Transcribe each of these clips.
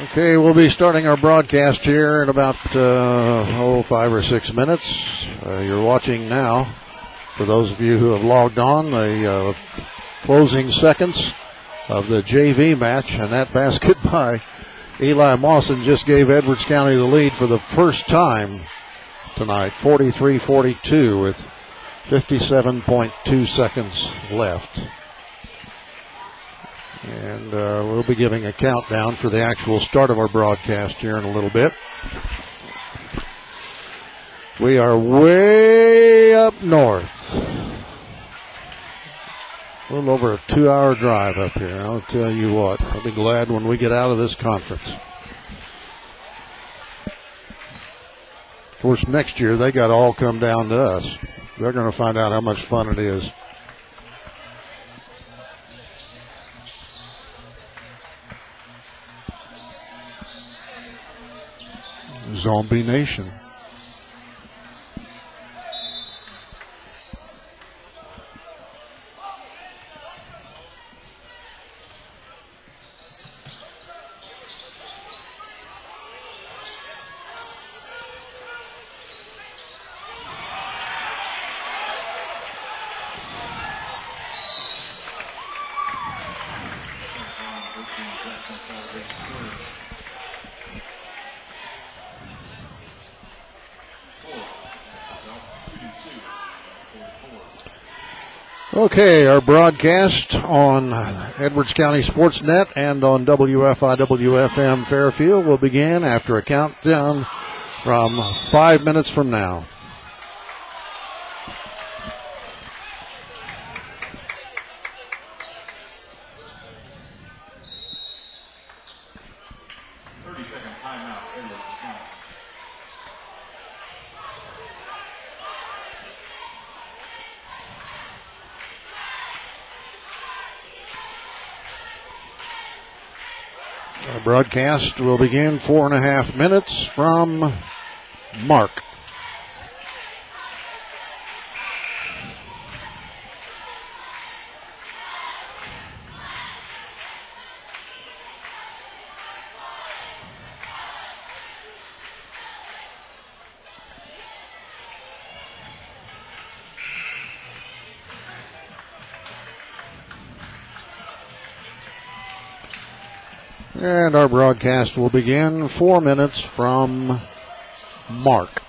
Okay, we'll be starting our broadcast here in about 5 or 6 minutes. You're watching now, for those of you who have logged on, the closing seconds of the JV match, and that basket by Eli Mawson just gave Edwards County the lead for the first time tonight, 43-42 with 57.2 seconds left. And we'll be giving a countdown for the actual start of our broadcast here in a little bit. We are way up north. A little over a 2-hour drive up here. I'll tell you what, I'll be glad when we get out of this conference. Of course, next year they got to all come down to us. They're going to find out how much fun it is. Zombie Nation. Okay, our broadcast on Edwards County Sports.net and on WFIW-FM Fairfield will begin after a countdown from 5 minutes from now. Our broadcast will begin 4.5 minutes from Mark. And our broadcast will begin 4 minutes from Mark.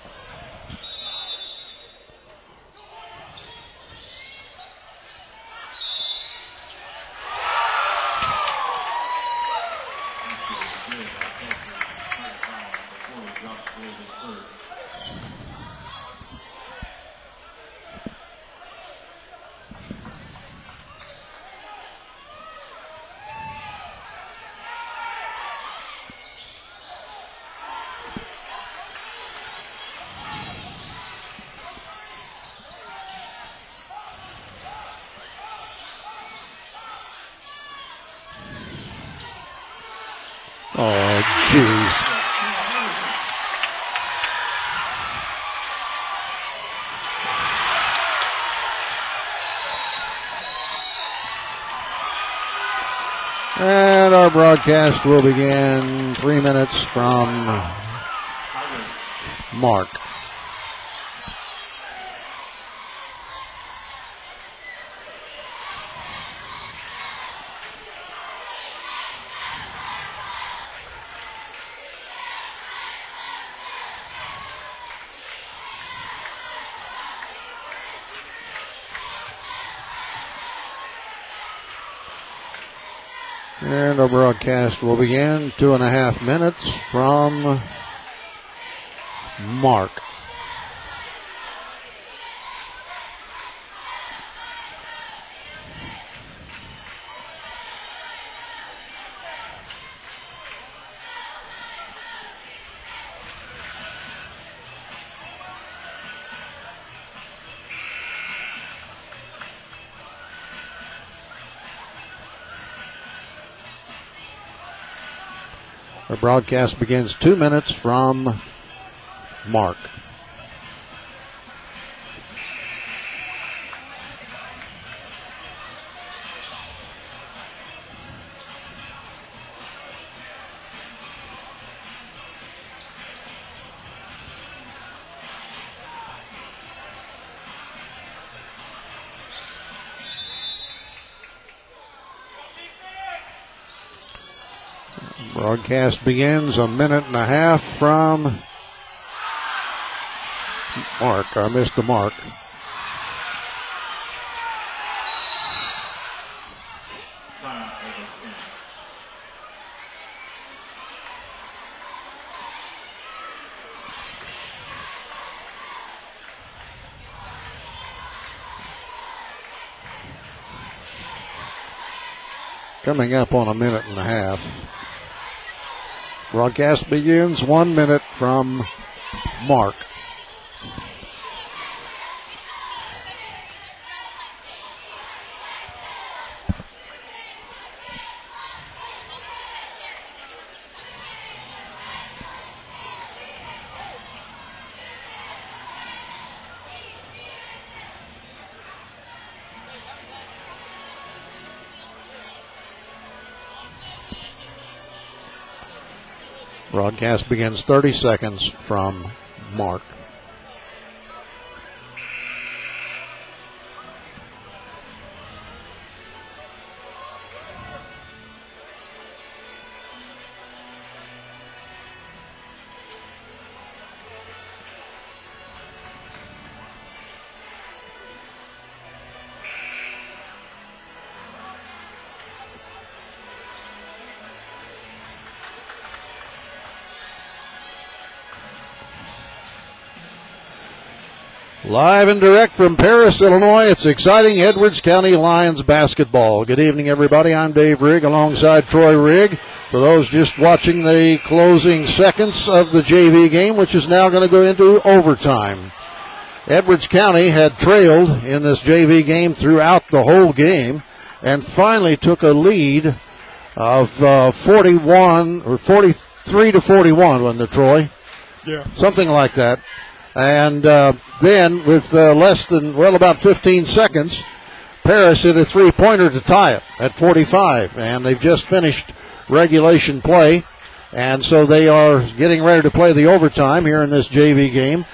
Oh, jeez. And our broadcast will begin 3 minutes from Mark. And our broadcast will begin 2.5 minutes from Mark. Our broadcast begins 2 minutes from Mark. Broadcast begins a minute and a half from mark. I missed the mark. Coming up on a minute and a half. Broadcast begins 1 minute from mark. Broadcast begins 30 seconds from mark. Live and direct from Paris, Illinois, it's exciting Edwards County Lions basketball. Good evening, everybody. I'm Dave Rigg alongside Troy Rigg. For those just watching the closing seconds of the JV game, which is now going to go into overtime. Edwards County had trailed in this JV game throughout the whole game and finally took a lead of 41 or 43 to 41, wasn't it, Troy? Yeah. Something like that. And then with less than, about 15 seconds, Paris hit a three-pointer to tie it at 45. And they've just finished regulation play. And so they are getting ready to play the overtime here in this JV game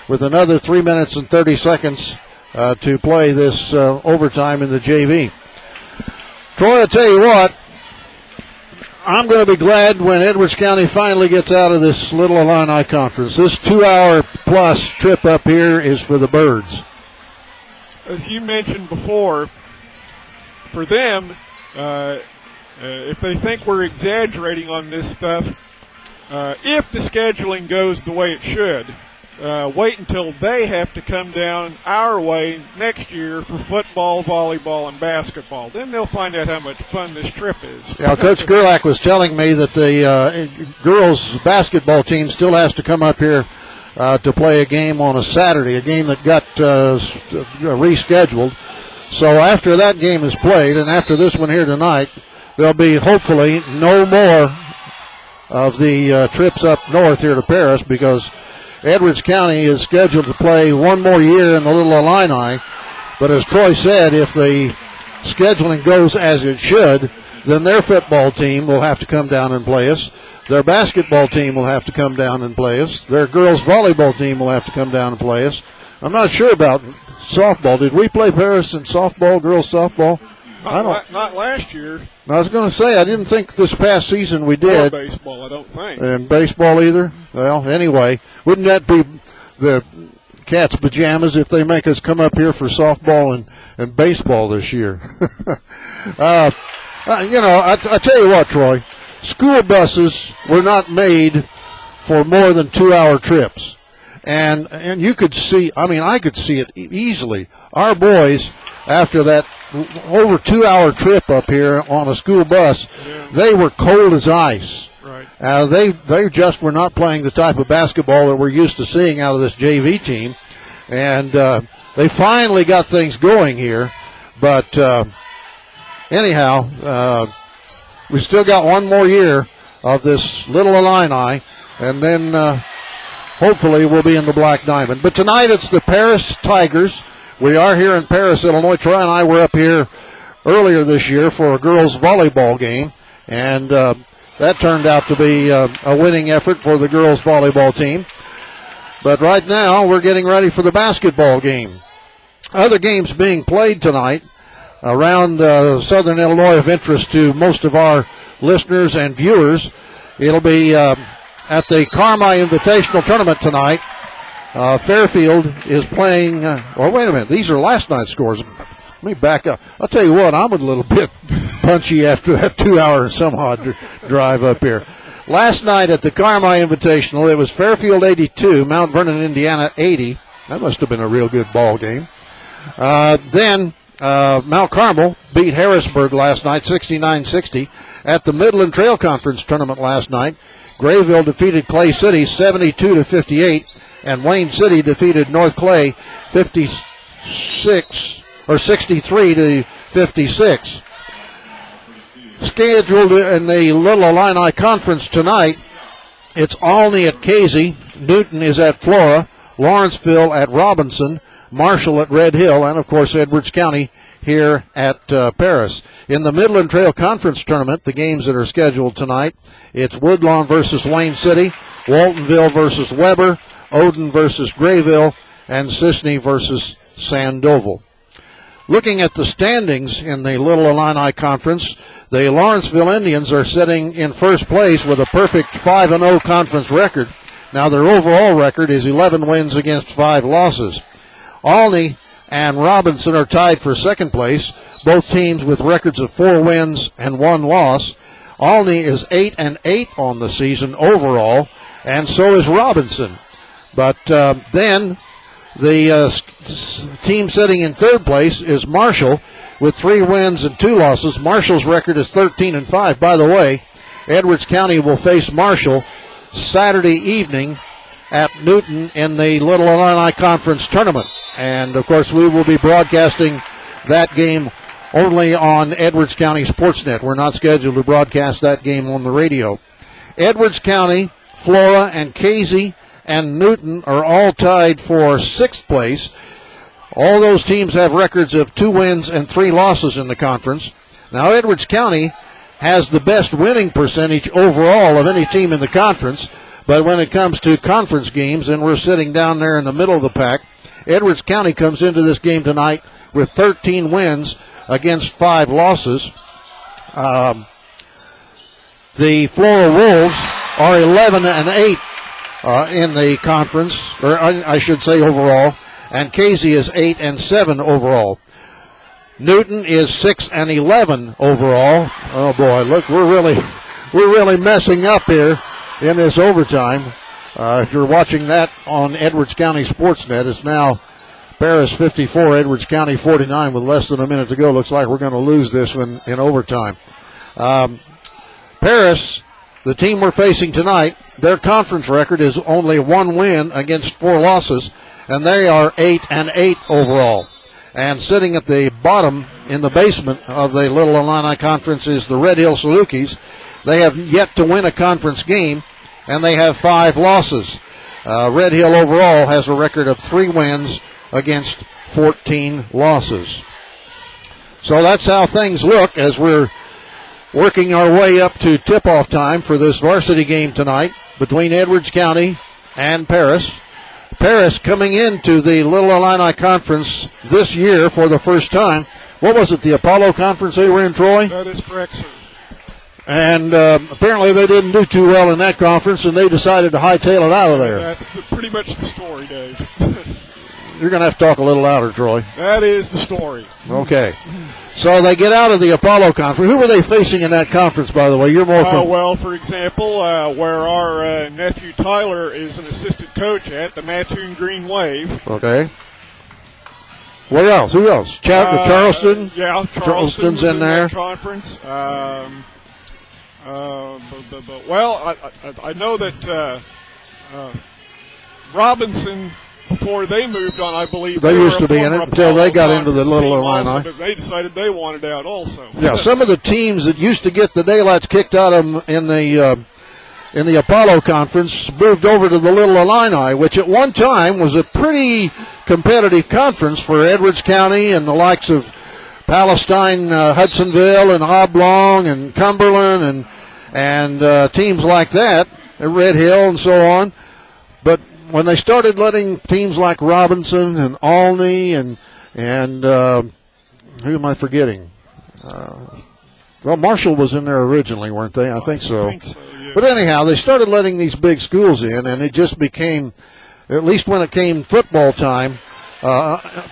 with another 3 minutes and 30 seconds to play this overtime in the JV. Troy, I'll tell you what, I'm going to be glad when Edwards County finally gets out of this Little Illini Conference. This 2-hour-plus trip up here is for the birds. As you mentioned before, for them, if they think we're exaggerating on this stuff, if the scheduling goes the way it should, wait until they have to come down our way next year for football, volleyball, and basketball. Then they'll find out how much fun this trip is. Yeah, Coach Gerlach was telling me that the girls' basketball team still has to come up here to play a game on a Saturday, a game that got rescheduled. So after that game is played, and after this one here tonight, there'll be hopefully no more of the trips up north here to Paris, because Edwards County is scheduled to play one more year in the Little Illini. But as Troy said, if the scheduling goes as it should, then their football team will have to come down and play us. Their basketball team will have to come down and play us. Their girls volleyball team will have to come down and play us. I'm not sure about softball. Did we play Paris in softball, girls softball? Not last year. I was going to say, I didn't think this past season we did. Or baseball, I don't think. And baseball either? Well, anyway, wouldn't that be the cat's pajamas if they make us come up here for softball and baseball this year? I tell you what, Troy, school buses were not made for more than 2-hour trips. And you could see, I could see it easily. Our boys, after that over 2-hour trip up here on a school bus, they were cold as ice. Right. They just were not playing the type of basketball that we're used to seeing out of this JV team. And they finally got things going here. But anyhow, we still got one more year of this Little Illini, and then hopefully we'll be in the Black Diamond. But tonight it's the Paris Tigers. We are here in Paris, Illinois. Troy and I were up here earlier this year for a girls' volleyball game, and that turned out to be a winning effort for the girls' volleyball team. But right now, we're getting ready for the basketball game. Other games being played tonight around southern Illinois of interest to most of our listeners and viewers. It'll be at the Carmi Invitational Tournament tonight. Fairfield is playing. Well, wait a minute. These are last night's scores. Let me back up. I'll tell you what, I'm a little bit punchy after that 2 hour and some odd drive up here. Last night at the Carmi Invitational, it was Fairfield 82, Mount Vernon, Indiana 80. That must have been a real good ball game. Then Mount Carmel beat Harrisburg last night 69-60. At the Midland Trail Conference tournament last night, Grayville defeated Clay City 72-58, and Wayne City defeated North Clay 63-56. Scheduled in the Little Illini Conference tonight, it's Olney at Casey, Newton is at Flora, Lawrenceville at Robinson, Marshall at Red Hill, and of course Edwards County here at Paris. In the Midland Trail Conference tournament, the games that are scheduled tonight, it's Woodlawn versus Wayne City, Waltonville versus Weber, Odin versus Grayville, and Sisney versus Sandoval. Looking at the standings in the Little Illini Conference, the Lawrenceville Indians are sitting in first place with a perfect 5-0 conference record. Now their overall record is 11 wins against 5 losses. Olney and Robinson are tied for second place, both teams with records of 4 wins and 1 loss. Olney is 8-8 on the season overall, and so is Robinson. But then the team sitting in third place is Marshall with 3 wins and 2 losses. Marshall's record is 13-5. By the way, Edwards County will face Marshall Saturday evening at Newton in the Little Illini Conference tournament. And, of course, we will be broadcasting that game only on Edwards County Sportsnet. We're not scheduled to broadcast that game on the radio. Edwards County, Flora, and Casey and Newton are all tied for 6th place. All those teams have records of 2 wins and 3 losses in the conference. Now, Edwards County has the best winning percentage overall of any team in the conference, but when it comes to conference games, and we're sitting down there in the middle of the pack, Edwards County comes into this game tonight with 13 wins against 5 losses. The Flora Wolves are 11-8 in the conference, or I should say overall, and Casey is 8-7 overall. Newton is 6-11 overall. Oh boy, look, we're really messing up here in this overtime. If you're watching that on Edwards County Sportsnet, it's now Paris 54, Edwards County 49 with less than a minute to go. Looks like we're going to lose this one in overtime. Paris, the team we're facing tonight, their conference record is only 1 win against 4 losses, and they are 8-8 overall. And sitting at the bottom in the basement of the Little Illini Conference is the Red Hill Salukis. They have yet to win a conference game, and they have 5 losses. Red Hill overall has a record of 3 wins against 14 losses. So that's how things look as we're working our way up to tip-off time for this varsity game tonight between Edwards County and Paris. Paris coming into the Little Illini Conference this year for the first time. What was it, the Apollo Conference they were in, Troy? That is correct, sir. And apparently they didn't do too well in that conference, and they decided to hightail it out of there. That's pretty much the story, Dave. You're going to have to talk a little louder, Troy. That is the story. Okay. So they get out of the Apollo Conference. Who were they facing in that conference, by the way? You're more from... Well, for example, where our nephew Tyler is an assistant coach at, the Mattoon Green Wave. Okay. What else? Who else? Charleston? Yeah, Charleston's in there. That conference. Well, I know that Robinson, before they moved on, I believe they used to be in it until they got into the Little Illini. But they decided they wanted out also. Yeah, some of the teams that used to get the daylights kicked out of them in the Apollo Conference moved over to the Little Illini, which at one time was a pretty competitive conference for Edwards County and the likes of Palestine, Hudsonville, and Oblong, and Cumberland, and teams like that, Red Hill, and so on. But when they started letting teams like Robinson and Olney and who am I forgetting? Well, Marshall was in there originally, weren't they? I think so. Yeah. But anyhow, they started letting these big schools in, and it just became, at least when it came football time,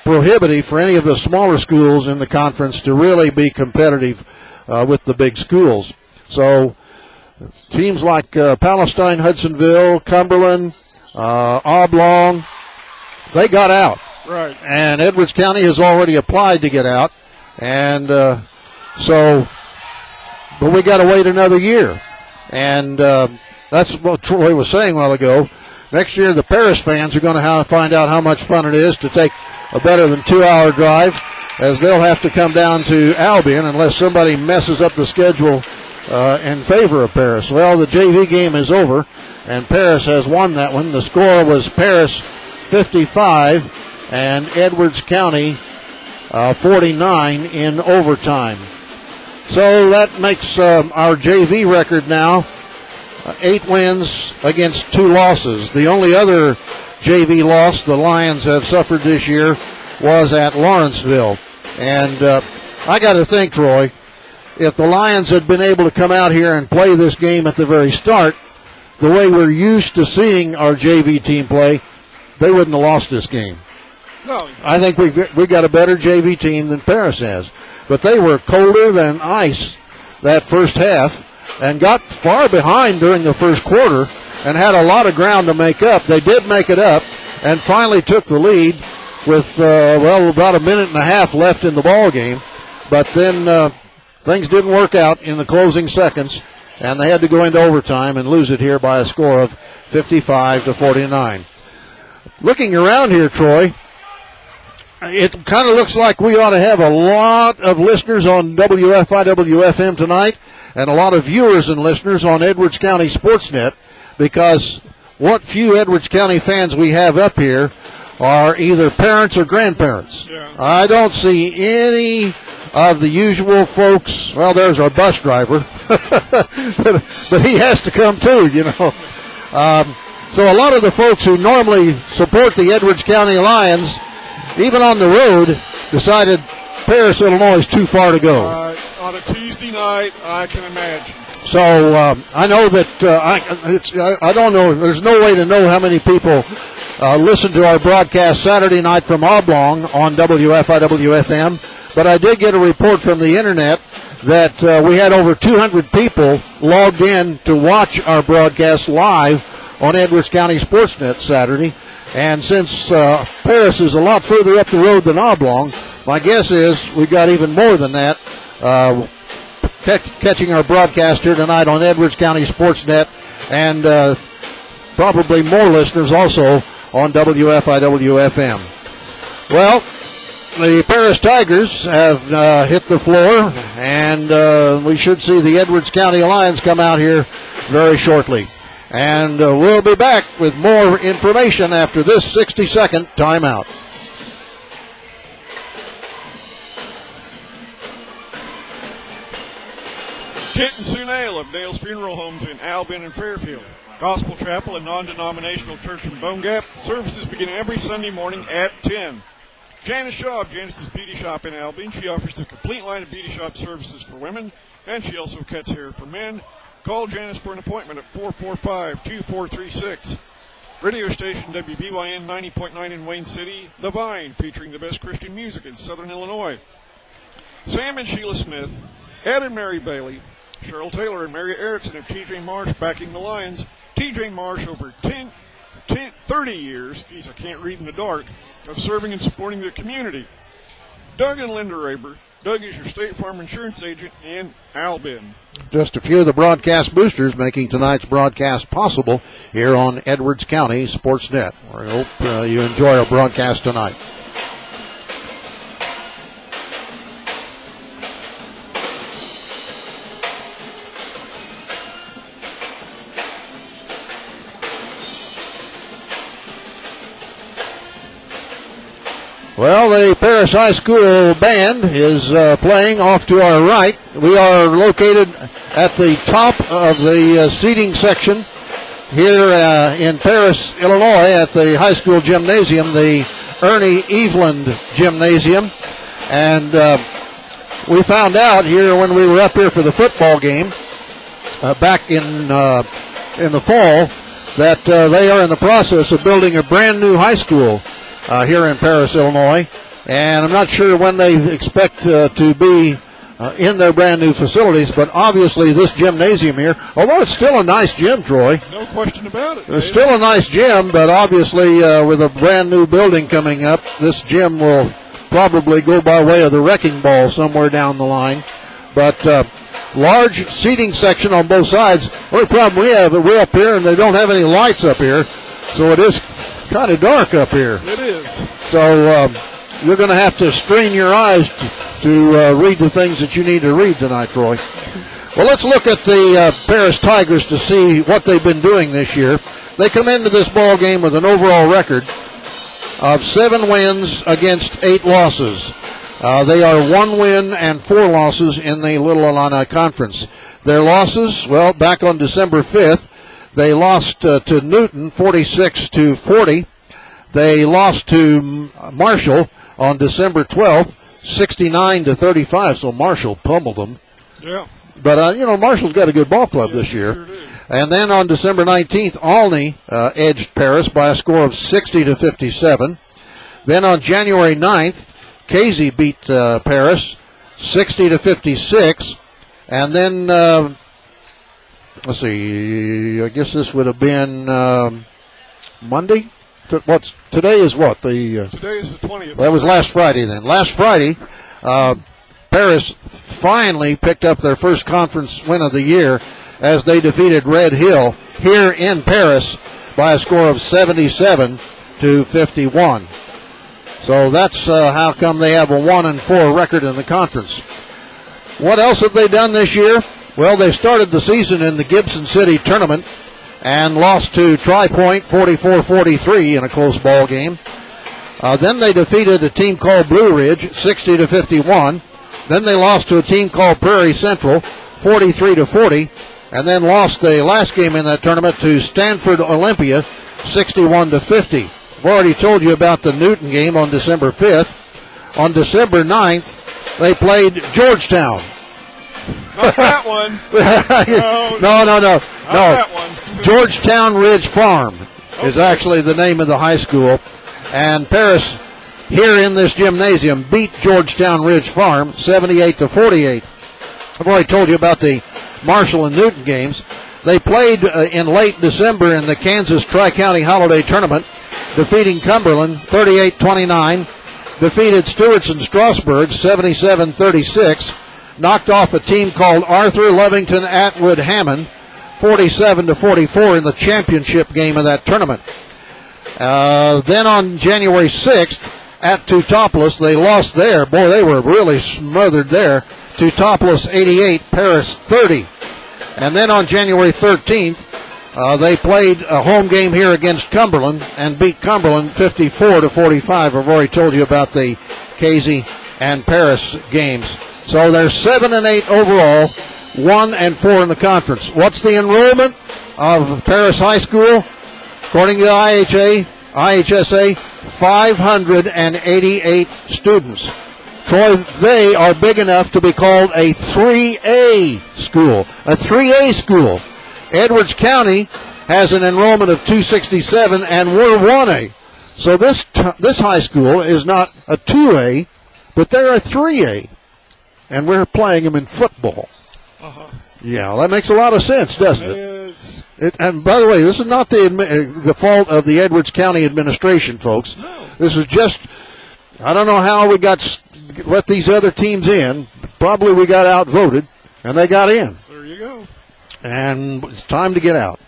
prohibitive for any of the smaller schools in the conference to really be competitive with the big schools. So teams like Palestine, Hudsonville, Cumberland, Oblong, they got out. Right. And Edwards County has already applied to get out. And but we got to wait another year. And that's what Troy was saying a while ago. Next year, the Paris fans are going to find out how much fun it is to take a better than 2-hour drive, as they'll have to come down to Albion unless somebody messes up the schedule in favor of Paris. Well, the JV game is over, and Paris has won that one. The score was Paris 55 and Edwards County 49 in overtime. So that makes our JV record now 8 wins against 2 losses. The only other JV loss the Lions have suffered this year was at Lawrenceville. And I got to think, Troy, if the Lions had been able to come out here and play this game at the very start, the way we're used to seeing our JV team play, they wouldn't have lost this game. No. I think we got a better JV team than Paris has. But they were colder than ice that first half and got far behind during the first quarter and had a lot of ground to make up. They did make it up and finally took the lead with, about a minute and a half left in the ball game. But then things didn't work out in the closing seconds, and they had to go into overtime and lose it here by a score of 55-49. Looking around here, Troy, it kind of looks like we ought to have a lot of listeners on WFIW-FM tonight and a lot of viewers and listeners on Edwards County Sports.net, because what few Edwards County fans we have up here are either parents or grandparents. Yeah. I don't see any of the usual folks. Well, there's our bus driver, but he has to come too, you know. So a lot of the folks who normally support the Edwards County Lions, even on the road, decided Paris, Illinois is too far to go. On a Tuesday night, I can imagine. So I know that I don't know. There's no way to know how many people listen to our broadcast Saturday night from Oblong on WFIW-FM, but I did get a report from the internet that we had over 200 people logged in to watch our broadcast live on Edwards County Sportsnet Saturday. And since Paris is a lot further up the road than Oblong, my guess is we got even more than that catching our broadcast here tonight on Edwards County Sportsnet, and probably more listeners also on WFIW-FM. Well, the Paris Tigers have hit the floor, and we should see the Edwards County Lions come out here very shortly. And we'll be back with more information after this 60-second timeout. Kent and Sue Nail of Nail's Funeral Homes in Albion and Fairfield. Gospel Chapel, a non-denominational church in Bone Gap. Services begin every Sunday morning at 10. Janice Shaw of Janice's Beauty Shop in Albion. She offers a complete line of beauty shop services for women, and she also cuts hair for men. Call Janice for an appointment at 445-2436. Radio station WBYN 90.9 in Wayne City. The Vine, featuring the best Christian music in Southern Illinois. Sam and Sheila Smith, Ed and Mary Bailey, Cheryl Taylor and Mary Erickson of TJ Marsh backing the Lions. TJ Marsh over 30 years, geez, I can't read in the dark, of serving and supporting the community. Doug and Linda Raber. Doug is your State Farm insurance agent in Albion. Just a few of the broadcast boosters making tonight's broadcast possible here on Edwards County Sportsnet. I hope you enjoy our broadcast tonight. Well, the Paris High School band is playing off to our right. We are located at the top of the seating section here in Paris, Illinois, at the high school gymnasium, the Ernie Eveland Gymnasium. And we found out here when we were up here for the football game back in the fall that they are in the process of building a brand new high school here in Paris, Illinois. And I'm not sure when they expect to be in their brand new facilities, but obviously this gymnasium here, although it's still a nice gym, Troy. No question about it. It's still a nice gym, but obviously with a brand new building coming up, this gym will probably go by way of the wrecking ball somewhere down the line. But large seating section on both sides. The only problem we have, we're up here and they don't have any lights up here, so it is kind of dark up here. It is. So you're going to have to strain your eyes to read the things that you need to read tonight, Troy. Well, let's look at the Paris Tigers to see what they've been doing this year. They come into this ball game with an overall record of 7 wins against 8 losses. They are 1 win and 4 losses in the Little Illini Conference. Their losses, well, back on December 5th, they lost to Newton 46-40. They lost to Marshall on December 12th, 69-35, so Marshall pummeled them. Yeah. But, Marshall's got a good ball club this year. Sure do. And then on December 19th, Olney edged Paris by a score of 60-57. Then on January 9th, Casey beat Paris 60-56. And then, let's see, I guess this would have been Monday? Today is what? Today is the 20th. That was last Friday then. Last Friday, Paris finally picked up their first conference win of the year as they defeated Red Hill here in Paris by a score of 77-51. So that's how come they have a 1-4 record in the conference. What else have they done this year? Well, they started the season in the Gibson City tournament and lost to Tri-Point 44-43 in a close ball game. Then they defeated a team called Blue Ridge 60-51. Then they lost to a team called Prairie Central 43-40, and then lost the last game in that tournament to Stanford Olympia 61-50. I've already told you about the Newton game on December 5th. On December 9th, they played Georgetown. Not that one. No. Not that one. Georgetown Ridge Farm is actually the name of the high school. And Paris, here in this gymnasium, beat Georgetown Ridge Farm 78-48. I've already told you about the Marshall and Newton games. They played in late December in the Kansas Tri-County Holiday Tournament, defeating Cumberland 38-29, defeated Stewart's and Strasburg 77-36, knocked off a team called Arthur Lovington Atwood Hammond 47-44 in the championship game of that tournament. Then on January 6th at Teutopolis, they lost there. Boy, they were really smothered there. Teutopolis 88, Paris 30. And then on January 13th, they played a home game here against Cumberland and beat Cumberland 54-45. I've already told you about the Casey and Paris games. So they're 7-8 overall, 1-4 in the conference. What's the enrollment of Paris High School? According to the IHSA, 588 students. Troy, they are big enough to be called a 3A school. A 3A school. Edwards County has an enrollment of 267, and we're 1A. So this high school is not a 2A, but they're a 3A. And we're playing them in football. Uh-huh. Yeah, that makes a lot of sense, doesn't it? And by the way, this is not the fault of the Edwards County administration, folks. No. This is just, I don't know how we let these other teams in. Probably we got outvoted, and they got in. There you go. And it's time to get out.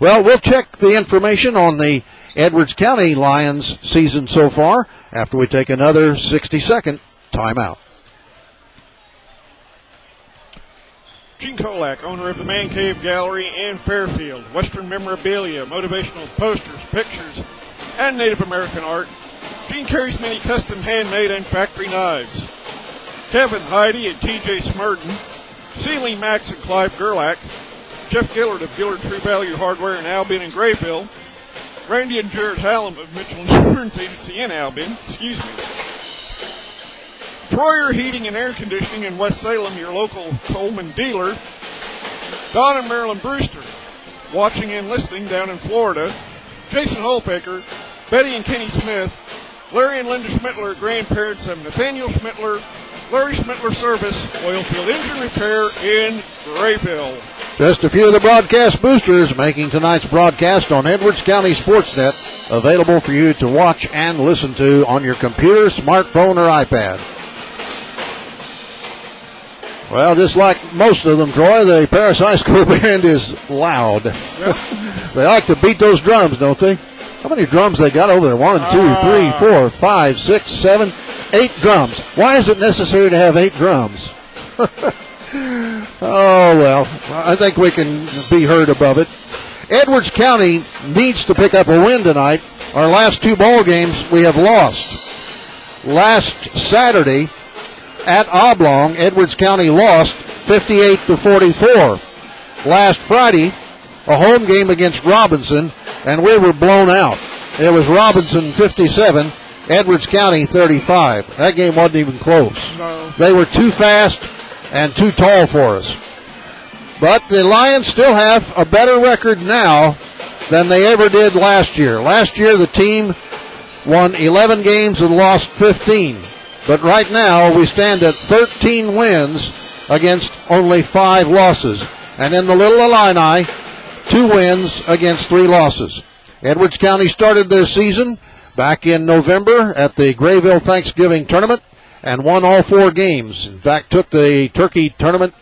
Well, we'll check the information on the Edwards County Lions season so far after we take another 60-second timeout. Gene Kolak, owner of the Man Cave Gallery in Fairfield. Western memorabilia, motivational posters, pictures, and Native American art. Gene carries many custom handmade and factory knives. Kevin, Heidi, and TJ Smurden. Celine, Max, and Clive Gerlach. Jeff Gillard of Gillard True Value Hardware in Albion and Grayville. Randy and Jared Hallam of Mitchell Insurance Agency in Albion. Troyer Heating and Air Conditioning in West Salem, your local Coleman dealer. Don and Marilyn Brewster, watching and listening down in Florida. Jason Holpaker, Betty and Kenny Smith, Larry and Linda Schmittler, grandparents of Nathaniel Schmittler, Larry Schmittler Service, Oilfield Engine Repair in Grayville. Just a few of the broadcast boosters making tonight's broadcast on Edwards County Sportsnet, available for you to watch and listen to on your computer, smartphone, or iPad. Well, just like most of them, Troy, the Paris High School band is loud. Yep. They like to beat those drums, don't they? How many drums they got over there? 1, 2, 3, 4, 5, 6, 7, 8 drums. Why is it necessary to have 8 drums? Oh, well, I think we can be heard above it. Edwards County needs to pick up a win tonight. Our last 2 ball games we have lost. Last Saturday at Oblong, Edwards County lost 58-44. Last Friday, a home game against Robinson, and we were blown out. It was Robinson 57, Edwards County 35. That game wasn't even close. No. They were too fast and too tall for us. But the Lions still have a better record now than they ever did last year. Last year, the team won 11 games and lost 15. But right now, we stand at 13 wins against only 5 losses. And in the Little Illini, 2 wins against 3 losses. Edwards County started their season back in November at the Grayville Thanksgiving Tournament and won all 4 games. In fact, took the Turkey Tournament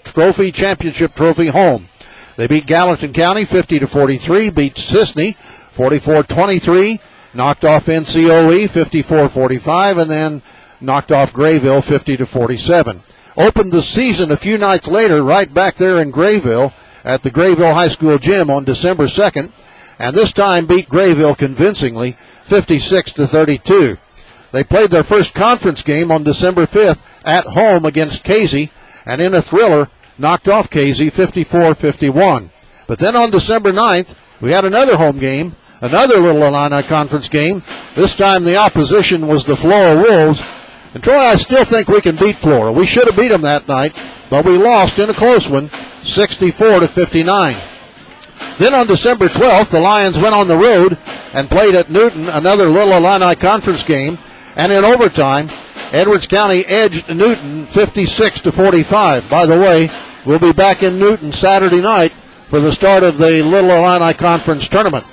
Trophy Championship Trophy home. They beat Gallatin County 50-43, beat Sisney 44-23, knocked off NCOE 54-45, and then knocked off Grayville 50-47. Opened the season a few nights later right back there in Grayville at the Grayville High School gym on December 2nd, and this time beat Grayville convincingly 56-32. They played their first conference game on December 5th at home against Casey, and in a thriller, knocked off Casey 54-51. But then on December 9th, we had another home game, another Little Illini Conference game. This time the opposition was the Flora Wolves. And Troy, I still think we can beat Flora. We should have beat them that night, but we lost in a close one, 64-59. Then on December 12th, the Lions went on the road and played at Newton, another Little Illini Conference game. And in overtime, Edwards County edged Newton 56-45. By the way, we'll be back in Newton Saturday night for the start of the Little Illini Conference Tournament.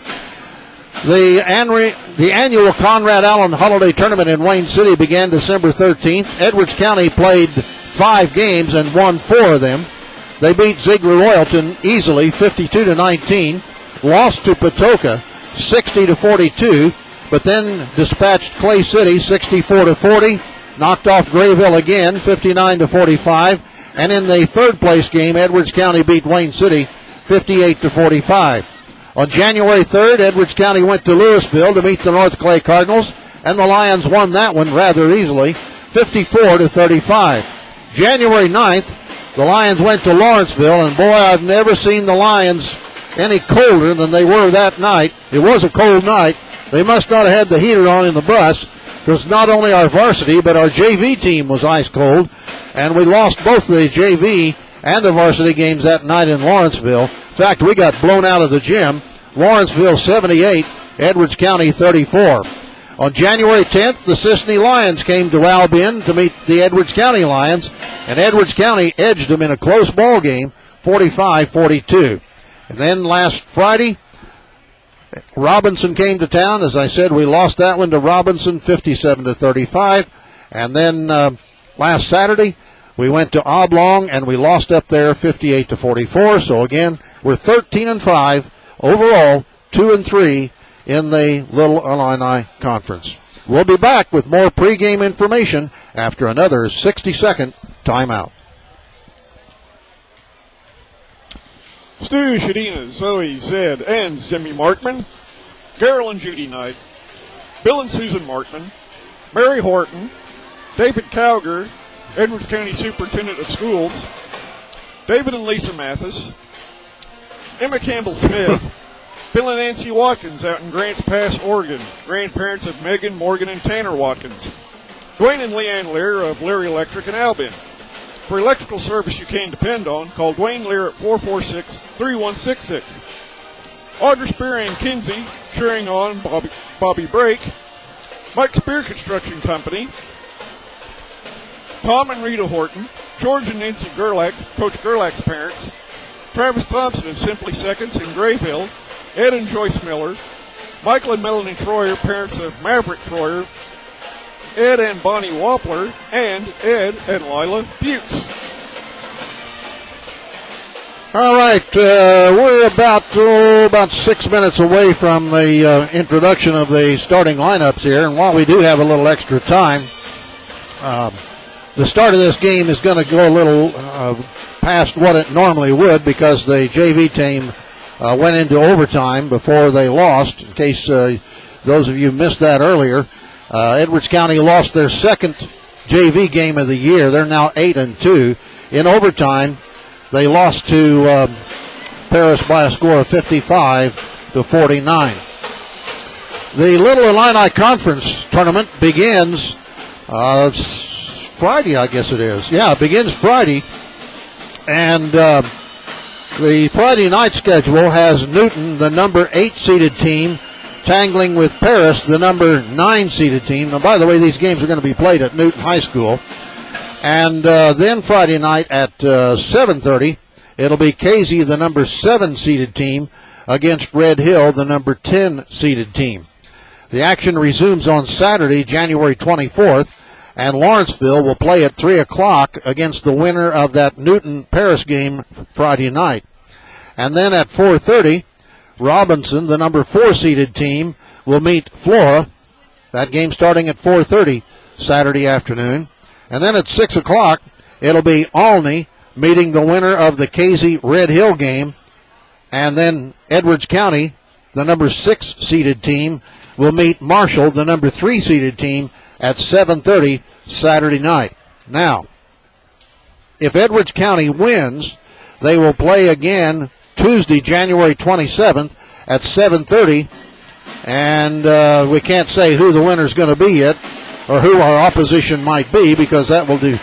The annual Conrad Allen Holiday Tournament in Wayne City began December 13th. Edwards County played 5 games and won 4 of them. They beat Ziegler Royalton easily, 52-19, lost to Patoka 60-42, but then dispatched Clay City 64-40, knocked off Grayville again 59-45, and in the third place game, Edwards County beat Wayne City 58-45. On January 3rd, Edwards County went to Louisville to meet the North Clay Cardinals, and the Lions won that one rather easily, 54-35. January 9th, the Lions went to Lawrenceville, and boy, I've never seen the Lions any colder than they were that night. It was a cold night. They must not have had the heater on in the bus, because not only our varsity, but our JV team was ice cold, and we lost both the JV and the varsity games that night in Lawrenceville. In fact, we got blown out of the gym. Lawrenceville 78, Edwards County 34. On January 10th, the Sisney Lions came to Albion to meet the Edwards County Lions, and Edwards County edged them in a close ball game, 45-42. And then last Friday, Robinson came to town. As I said, we lost that one to Robinson, 57-35. And then last Saturday, we went to Oblong, and we lost up there 58-44. So again, we're 13-5 overall, 2-3 in the Little Illini Conference. We'll be back with more pregame information after another 60-second timeout. Stu Shadina, Zoe Zed, and Zimmy Markman, Carol and Judy Knight, Bill and Susan Markman, Mary Horton, David Cowger, Edwards County Superintendent of Schools, David and Lisa Mathis, Emma Campbell Smith, Bill and Nancy Watkins out in Grants Pass, Oregon, grandparents of Megan, Morgan, and Tanner Watkins, Dwayne and Leanne Lear of Lear Electric in Albion. For electrical service you can depend on, call Dwayne Lear at 446-3166. Audra Spear and Kinsey, cheering on Bobby Brake. Mike Spear Construction Company. Tom and Rita Horton. George and Nancy Gerlach, Coach Gerlach's parents. Travis Thompson of Simply Seconds in Grayville. Ed and Joyce Miller. Michael and Melanie Troyer, parents of Maverick Troyer. Ed and Bonnie Wampler, and Ed and Lila Butts. All right, we're about 6 minutes away from the introduction of the starting lineups here, and while we do have a little extra time, the start of this game is going to go a little past what it normally would because the JV team went into overtime before they lost. In case those of you missed that earlier, Edwards County lost their second JV game of the year. They're now 8-2. In overtime, they lost to Paris by a score of 55-49. The Little Illini Conference tournament begins Friday, I guess it is. Yeah, it begins Friday. And the Friday night schedule has Newton, the number 8 seeded team, tangling with Paris, the number 9 seeded team. Now, by the way, these games are going to be played at Newton High School. And then Friday night at 7:30, it'll be Casey, the number 7 seeded team, against Red Hill, the number 10 seeded team. The action resumes on Saturday, January 24th, and Lawrenceville will play at 3 o'clock against the winner of that Newton-Paris game Friday night. And then at 4:30, Robinson, the number 4 seeded team, will meet Flora. That game starting at 4:30 Saturday afternoon. And then at 6 o'clock, it'll be Olney meeting the winner of the Casey Red Hill game. And then Edwards County, the number 6 seeded team, will meet Marshall, the number 3 seeded team, at 7:30 Saturday night. Now, if Edwards County wins, they will play again Tuesday, January 27th at 7:30, and we can't say who the winner's going to be yet, or who our opposition might be, because that will be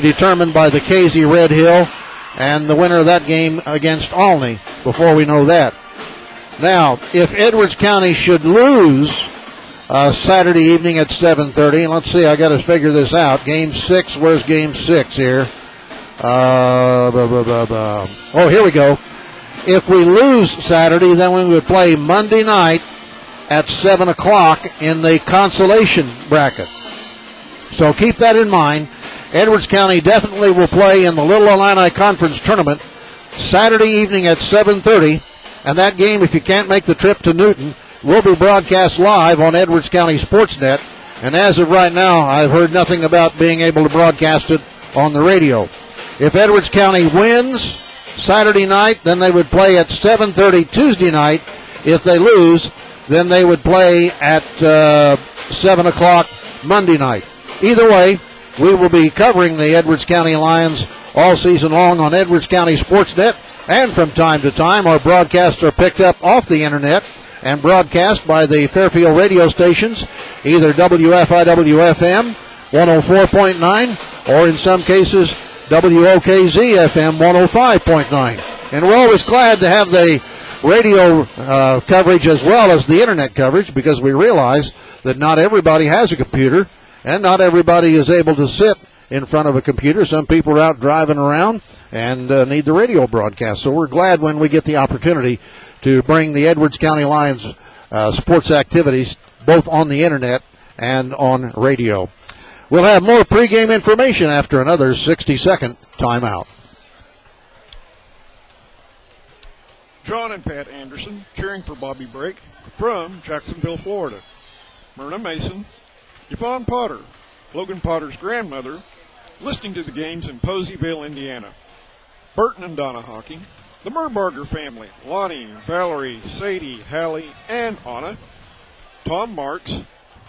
determined by the Casey Red Hill and the winner of that game against Olney before we know that. Now, if Edwards County should lose Saturday evening at 7:30, and let's see, I got to figure this out. Game 6, where's game 6 here? Oh, here we go. If we lose Saturday, then we would play Monday night at 7 o'clock in the consolation bracket. So keep that in mind. Edwards County definitely will play in the Little Illini Conference Tournament Saturday evening at 7:30. And that game, if you can't make the trip to Newton, will be broadcast live on AreaSports.net. And as of right now, I've heard nothing about being able to broadcast it on the radio. If Edwards County wins Saturday night, then they would play at 7:30 Tuesday night. If they lose, then they would play at 7 o'clock Monday night. Either way, we will be covering the Edwards County Lions all season long on AreaSports.net. And from time to time, our broadcasts are picked up off the internet and broadcast by the Fairfield radio stations, either WFIW-FM 104.9 or in some cases WOKZ-FM 105.9. And we're always glad to have the radio coverage as well as the internet coverage, because we realize that not everybody has a computer and not everybody is able to sit in front of a computer. Some people are out driving around and need the radio broadcast. So we're glad when we get the opportunity to bring the Edwards County Lions sports activities both on the internet and on radio. We'll have more pregame information after another 60-second timeout. John and Pat Anderson cheering for Bobby Brake from Jacksonville, Florida. Myrna Mason, Yvonne Potter, Logan Potter's grandmother, listening to the games in Poseyville, Indiana. Burton and Donna Hawking, the Merbarger family, Lonnie, Valerie, Sadie, Hallie, and Anna. Tom Marks,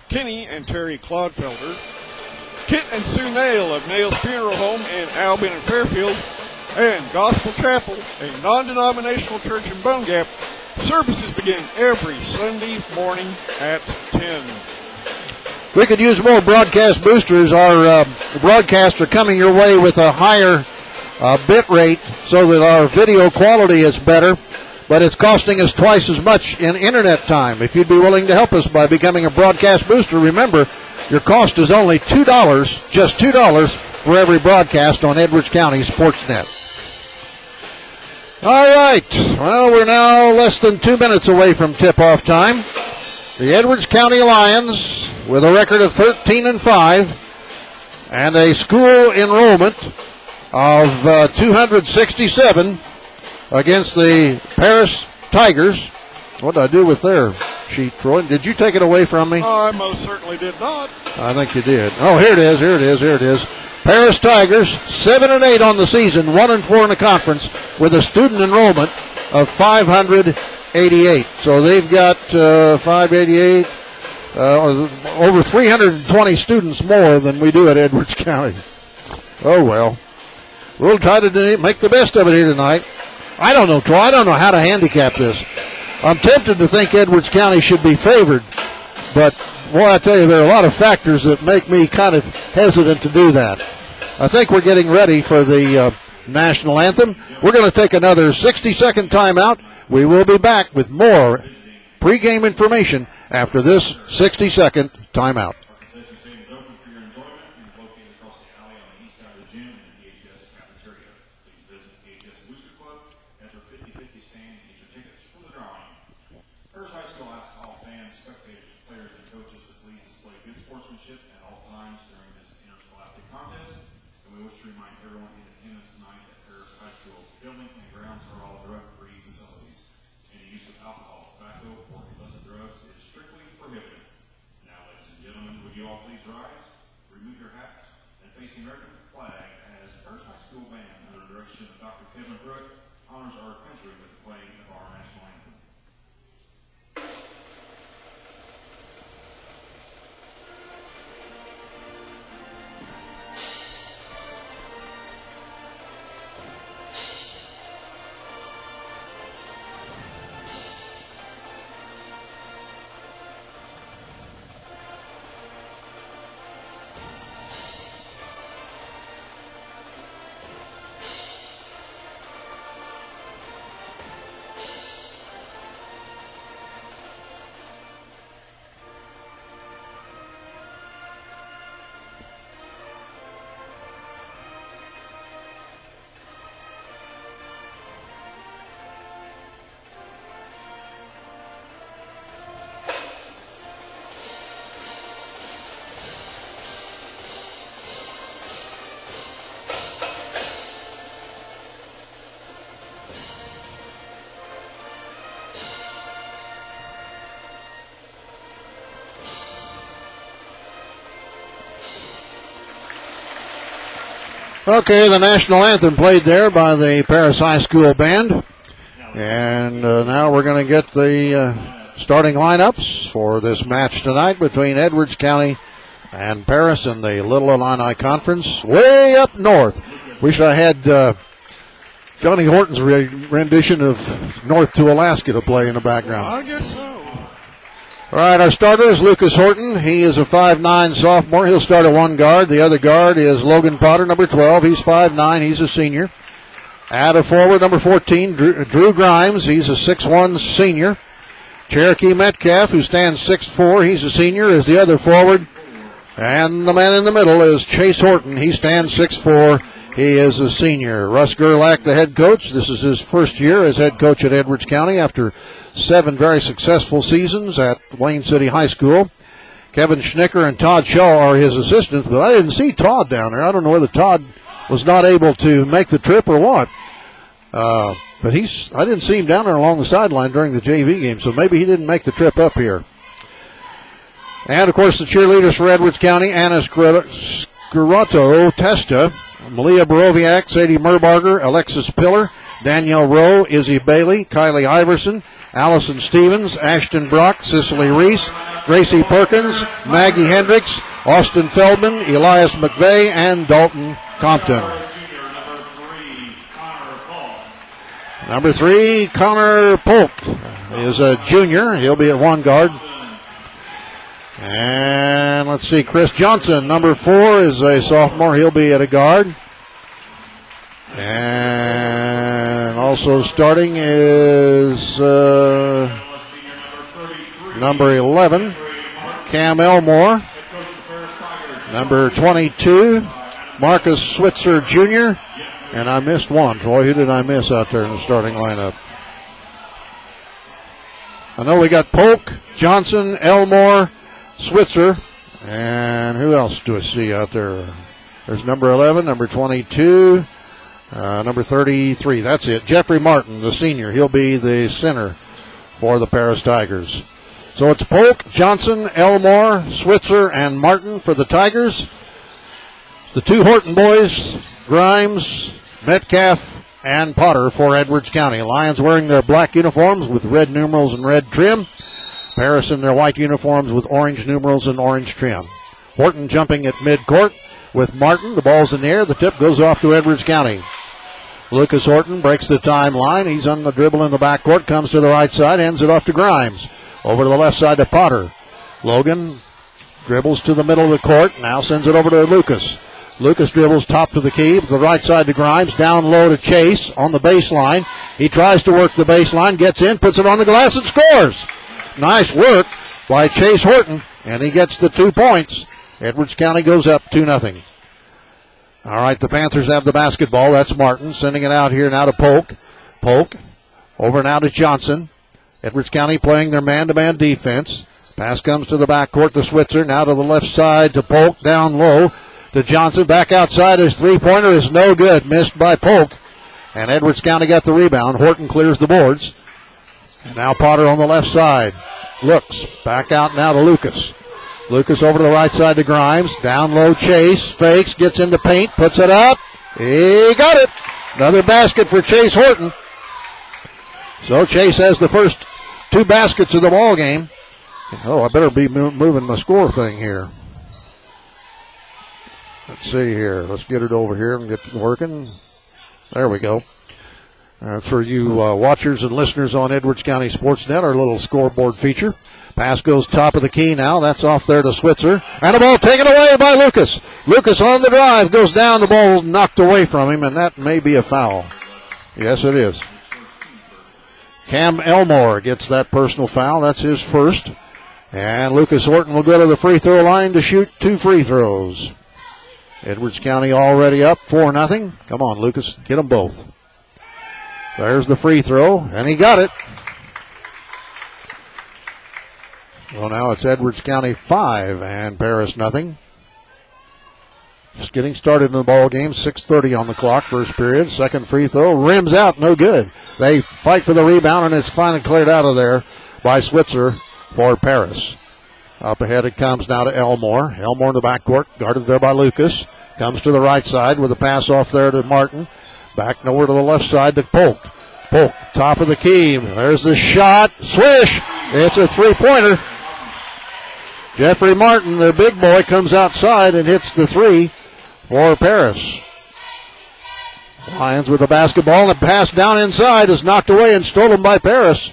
Kenny and Terry Clodfelder, Kit and Sue Nail of Nail's Funeral Home in Albion and Fairfield, and Gospel Chapel, a non-denominational church in Bone Gap. Services begin every Sunday morning at 10. We could use more broadcast boosters. Our broadcasts are coming your way with a higher bit rate so that our video quality is better, but it's costing us twice as much in internet time. If you'd be willing to help us by becoming a broadcast booster, remember, your cost is only $2, just $2 for every broadcast on Edwards County Sportsnet. All right, well, we're now less than 2 minutes away from tip-off time. The Edwards County Lions, with a record of 13-5 and a school enrollment of 267 against the Paris Tigers. What did I do with their sheet, Troy? Did you take it away from me? I most certainly did not. I think you did. Oh, here it is. Paris Tigers, 7-8 on the season, 1-4 in the conference, with a student enrollment of 588. So they've got 588, over 320 students more than we do at Edwards County. Oh, well. We'll try to make the best of it here tonight. I don't know, Troy. I don't know how to handicap this. I'm tempted to think Edwards County should be favored, but, boy, I tell you, there are a lot of factors that make me kind of hesitant to do that. I think we're getting ready for the national anthem. We're going to take another 60-second timeout. We will be back with more pregame information after this 60-second timeout. Okay, the national anthem played there by the Paris High School band. And now we're going to get the starting lineups for this match tonight between Edwards County and Paris in the Little Illini Conference way up north. Wish I had Johnny Horton's rendition of North to Alaska to play in the background. I guess so. All right, our starter is Lucas Horton. He is a 5'9" sophomore. He'll start at one guard. The other guard is Logan Potter, number 12. He's 5'9". He's a senior. At a forward, number 14, Drew Grimes. He's a 6'1" senior. Cherokee Metcalf, who stands 6'4". He's a senior, is the other forward. And the man in the middle is Chase Horton. He stands 6'4". He is a senior. Russ Gerlach, the head coach. This is his first year as head coach at Edwards County after 7 very successful seasons at Wayne City High School. Kevin Schnicker and Todd Shaw are his assistants, but I didn't see Todd down there. I don't know whether Todd was not able to make the trip or what. But I didn't see him down there along the sideline during the JV game, so maybe he didn't make the trip up here. And, of course, the cheerleaders for Edwards County, Anna Scurato Testa, Malia Borowiak, Sadie Merbarger, Alexis Pillar, Danielle Rowe, Izzy Bailey, Kylie Iverson, Allison Stevens, Ashton Brock, Cicely Reese, Gracie Perkins, Maggie Hendricks, Austin Feldman, Elias McVeigh, and Dalton Compton. Number 3, Connor Polk is a junior. He'll be at one guard. And let's see, Chris Johnson, number 4, is a sophomore. He'll be at a guard. And also starting is number 11, Cam Elmore. Number 22, Marcus Switzer Jr. And I missed one. Troy, who did I miss out there in the starting lineup? I know we got Polk, Johnson, Elmore, Switzer, and who else do I see out there? There's number 11, number 22, number 33. That's it. Jeffrey Martin, the senior. He'll be the center for the Paris Tigers. So it's Polk, Johnson, Elmore, Switzer, and Martin for the Tigers. The 2 Horton boys, Grimes, Metcalf, and Potter for Edwards County. Lions wearing their black uniforms with red numerals and red trim. Paris in their white uniforms with orange numerals and orange trim. Horton jumping at midcourt with Martin. The ball's in the air. The tip goes off to Edwards County. Lucas Horton breaks the timeline. He's on the dribble in the backcourt. Comes to the right side. Hands it off to Grimes. Over to the left side to Potter. Logan dribbles to the middle of the court. Now sends it over to Lucas. Lucas dribbles top to the key. The right side to Grimes. Down low to Chase on the baseline. He tries to work the baseline. Gets in. Puts it on the glass and scores. Nice work by Chase Horton, and he gets the 2 points. Edwards County goes up 2-0. All right, the Panthers have the basketball. That's Martin sending it out here now to Polk. Polk over now to Johnson. Edwards County playing their man-to-man defense. Pass comes to the backcourt to Switzer. Now to the left side to Polk. Down low to Johnson. Back outside. His three-pointer is no good. Missed by Polk. And Edwards County got the rebound. Horton clears the boards. And now Potter on the left side. Looks. Back out now to Lucas. Lucas over to the right side to Grimes. Down low Chase. Fakes. Gets into paint. Puts it up. He got it. Another basket for Chase Horton. So Chase has the first 2 baskets of the ball game. Oh, I better be moving my score thing here. Let's see here. Let's get it over here and get it working. There we go. For you watchers and listeners on Edwards County Sports.net, our little scoreboard feature. Pass goes top of the key now. That's off there to Switzer. And the ball taken away by Lucas. Lucas on the drive. Goes down. The ball knocked away from him, and that may be a foul. Yes, it is. Cam Elmore gets that personal foul. That's his first. And Lucas Horton will go to the free throw line to shoot 2 free throws. Edwards County already up 4-0. Come on, Lucas. Get them both. There's the free throw, and he got it. Well, now it's Edwards County 5 and Paris 0. Just getting started in the ball game. 6:30 on the clock, first period. Second free throw, rims out, no good. They fight for the rebound, and it's finally cleared out of there by Switzer for Paris. Up ahead it comes now to Elmore. Elmore in the backcourt, guarded there by Lucas. Comes to the right side with a pass off there to Martin. Back over to the left side to Polk. Polk, top of the key. There's the shot. Swish! It's a three-pointer. Jeffrey Martin, the big boy, comes outside and hits the 3 for Paris. Lions with the basketball, and the pass down inside is knocked away and stolen by Paris.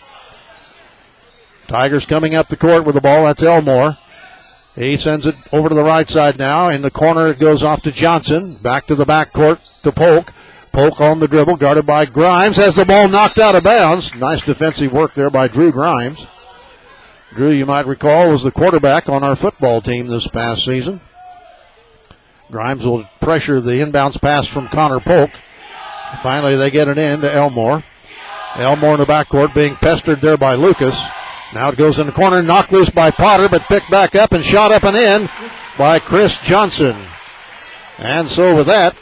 Tigers coming up the court with the ball. That's Elmore. He sends it over to the right side now. In the corner, it goes off to Johnson. Back to the backcourt to Polk. Polk on the dribble, guarded by Grimes. Has the ball knocked out of bounds. Nice defensive work there by Drew Grimes. Drew, you might recall, was the quarterback on our football team this past season. Grimes will pressure the inbounds pass from Connor Polk. Finally, they get it in to Elmore. Elmore in the backcourt being pestered there by Lucas. Now it goes in the corner, knocked loose by Potter, but picked back up and shot up and in by Chris Johnson. And so with that,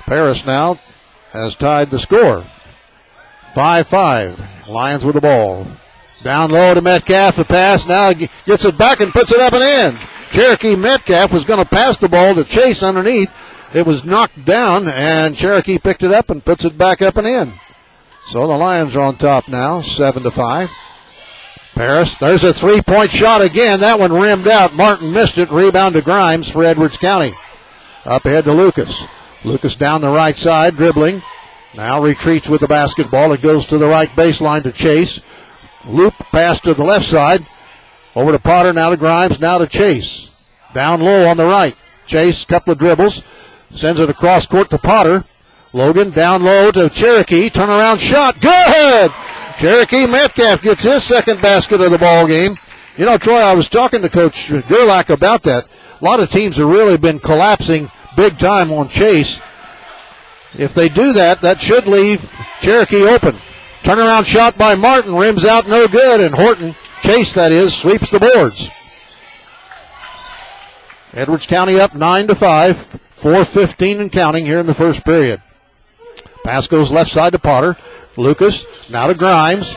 Paris now has tied the score. 5-5. Lions with the ball. Down low to Metcalf. The pass now gets it back and puts it up and in. Cherokee Metcalf was going to pass the ball to Chase underneath. It was knocked down, and Cherokee picked it up and puts it back up and in. So the Lions are on top now, 7-5. Paris, there's a three-point shot again. That one rimmed out. Martin missed it. Rebound to Grimes for Edwards County. Up ahead to Lucas. Lucas down the right side, dribbling. Now retreats with the basketball. It goes to the right baseline to Chase. Loop pass to the left side. Over to Potter, now to Grimes, now to Chase. Down low on the right. Chase, couple of dribbles. Sends it across court to Potter. Logan down low to Cherokee. Turnaround shot. Good! Cherokee Metcalf gets his second basket of the ball game. You know, Troy, I was talking to Coach Gerlach about that. A lot of teams have really been collapsing big time on Chase. If they do that, that should leave Cherokee open. Turnaround shot by Martin. Rims out, no good. And Horton, Chase that is, sweeps the boards. Edwards County up 9-5. 4:15 and counting here in the first period. Pass goes left side to Potter. Lucas, now to Grimes.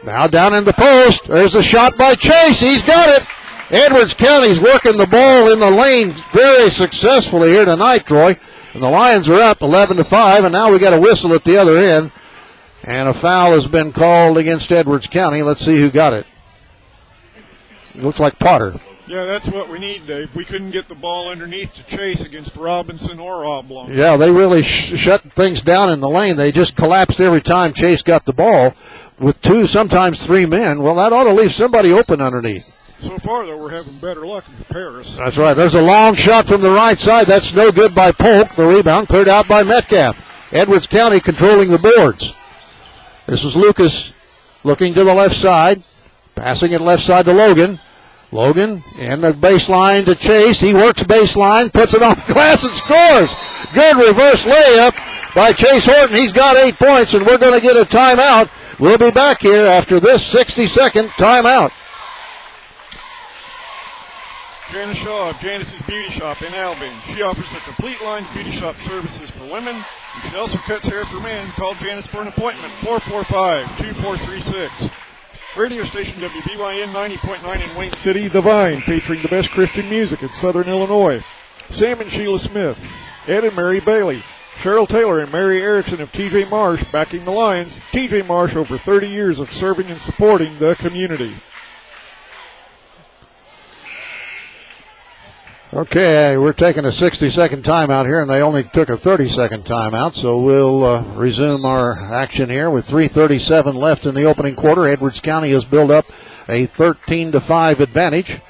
Now down in the post. There's a shot by Chase. He's got it. Edwards County's working the ball in the lane very successfully here tonight, Troy. And the Lions are up 11-5, and now we got a whistle at the other end. And a foul has been called against Edwards County. Let's see who got it. It looks like Potter. Yeah, that's what we need, Dave. We couldn't get the ball underneath to Chase against Robinson or Oblong. Yeah, they really shut things down in the lane. They just collapsed every time Chase got the ball with 2, sometimes 3 men. Well, that ought to leave somebody open underneath. So far, though, we're having better luck with Paris. That's right. There's a long shot from the right side. That's no good by Polk. The rebound cleared out by Metcalf. Edwards County controlling the boards. This is Lucas looking to the left side. Passing it left side to Logan. Logan in the baseline to Chase. He works baseline, puts it on the glass and scores. Good reverse layup by Chase Horton. He's got 8 points, and we're going to get a timeout. We'll be back here after this 60-second timeout. Janice Shaw of Janice's Beauty Shop in Albion. She offers a complete line of beauty shop services for women, and she also cuts hair for men. Call Janice for an appointment, 445-2436. Radio station WBYN 90.9 in Wayne City, The Vine, featuring the best Christian music in Southern Illinois. Sam and Sheila Smith, Ed and Mary Bailey, Cheryl Taylor and Mary Erickson of TJ Marsh backing the Lions. TJ Marsh, over 30 years of serving and supporting the community. Okay, we're taking a 60-second timeout here, and they only took a 30-second timeout, so we'll resume our action here with 3:37 left in the opening quarter. Edwards County has built up a 13-5 advantage.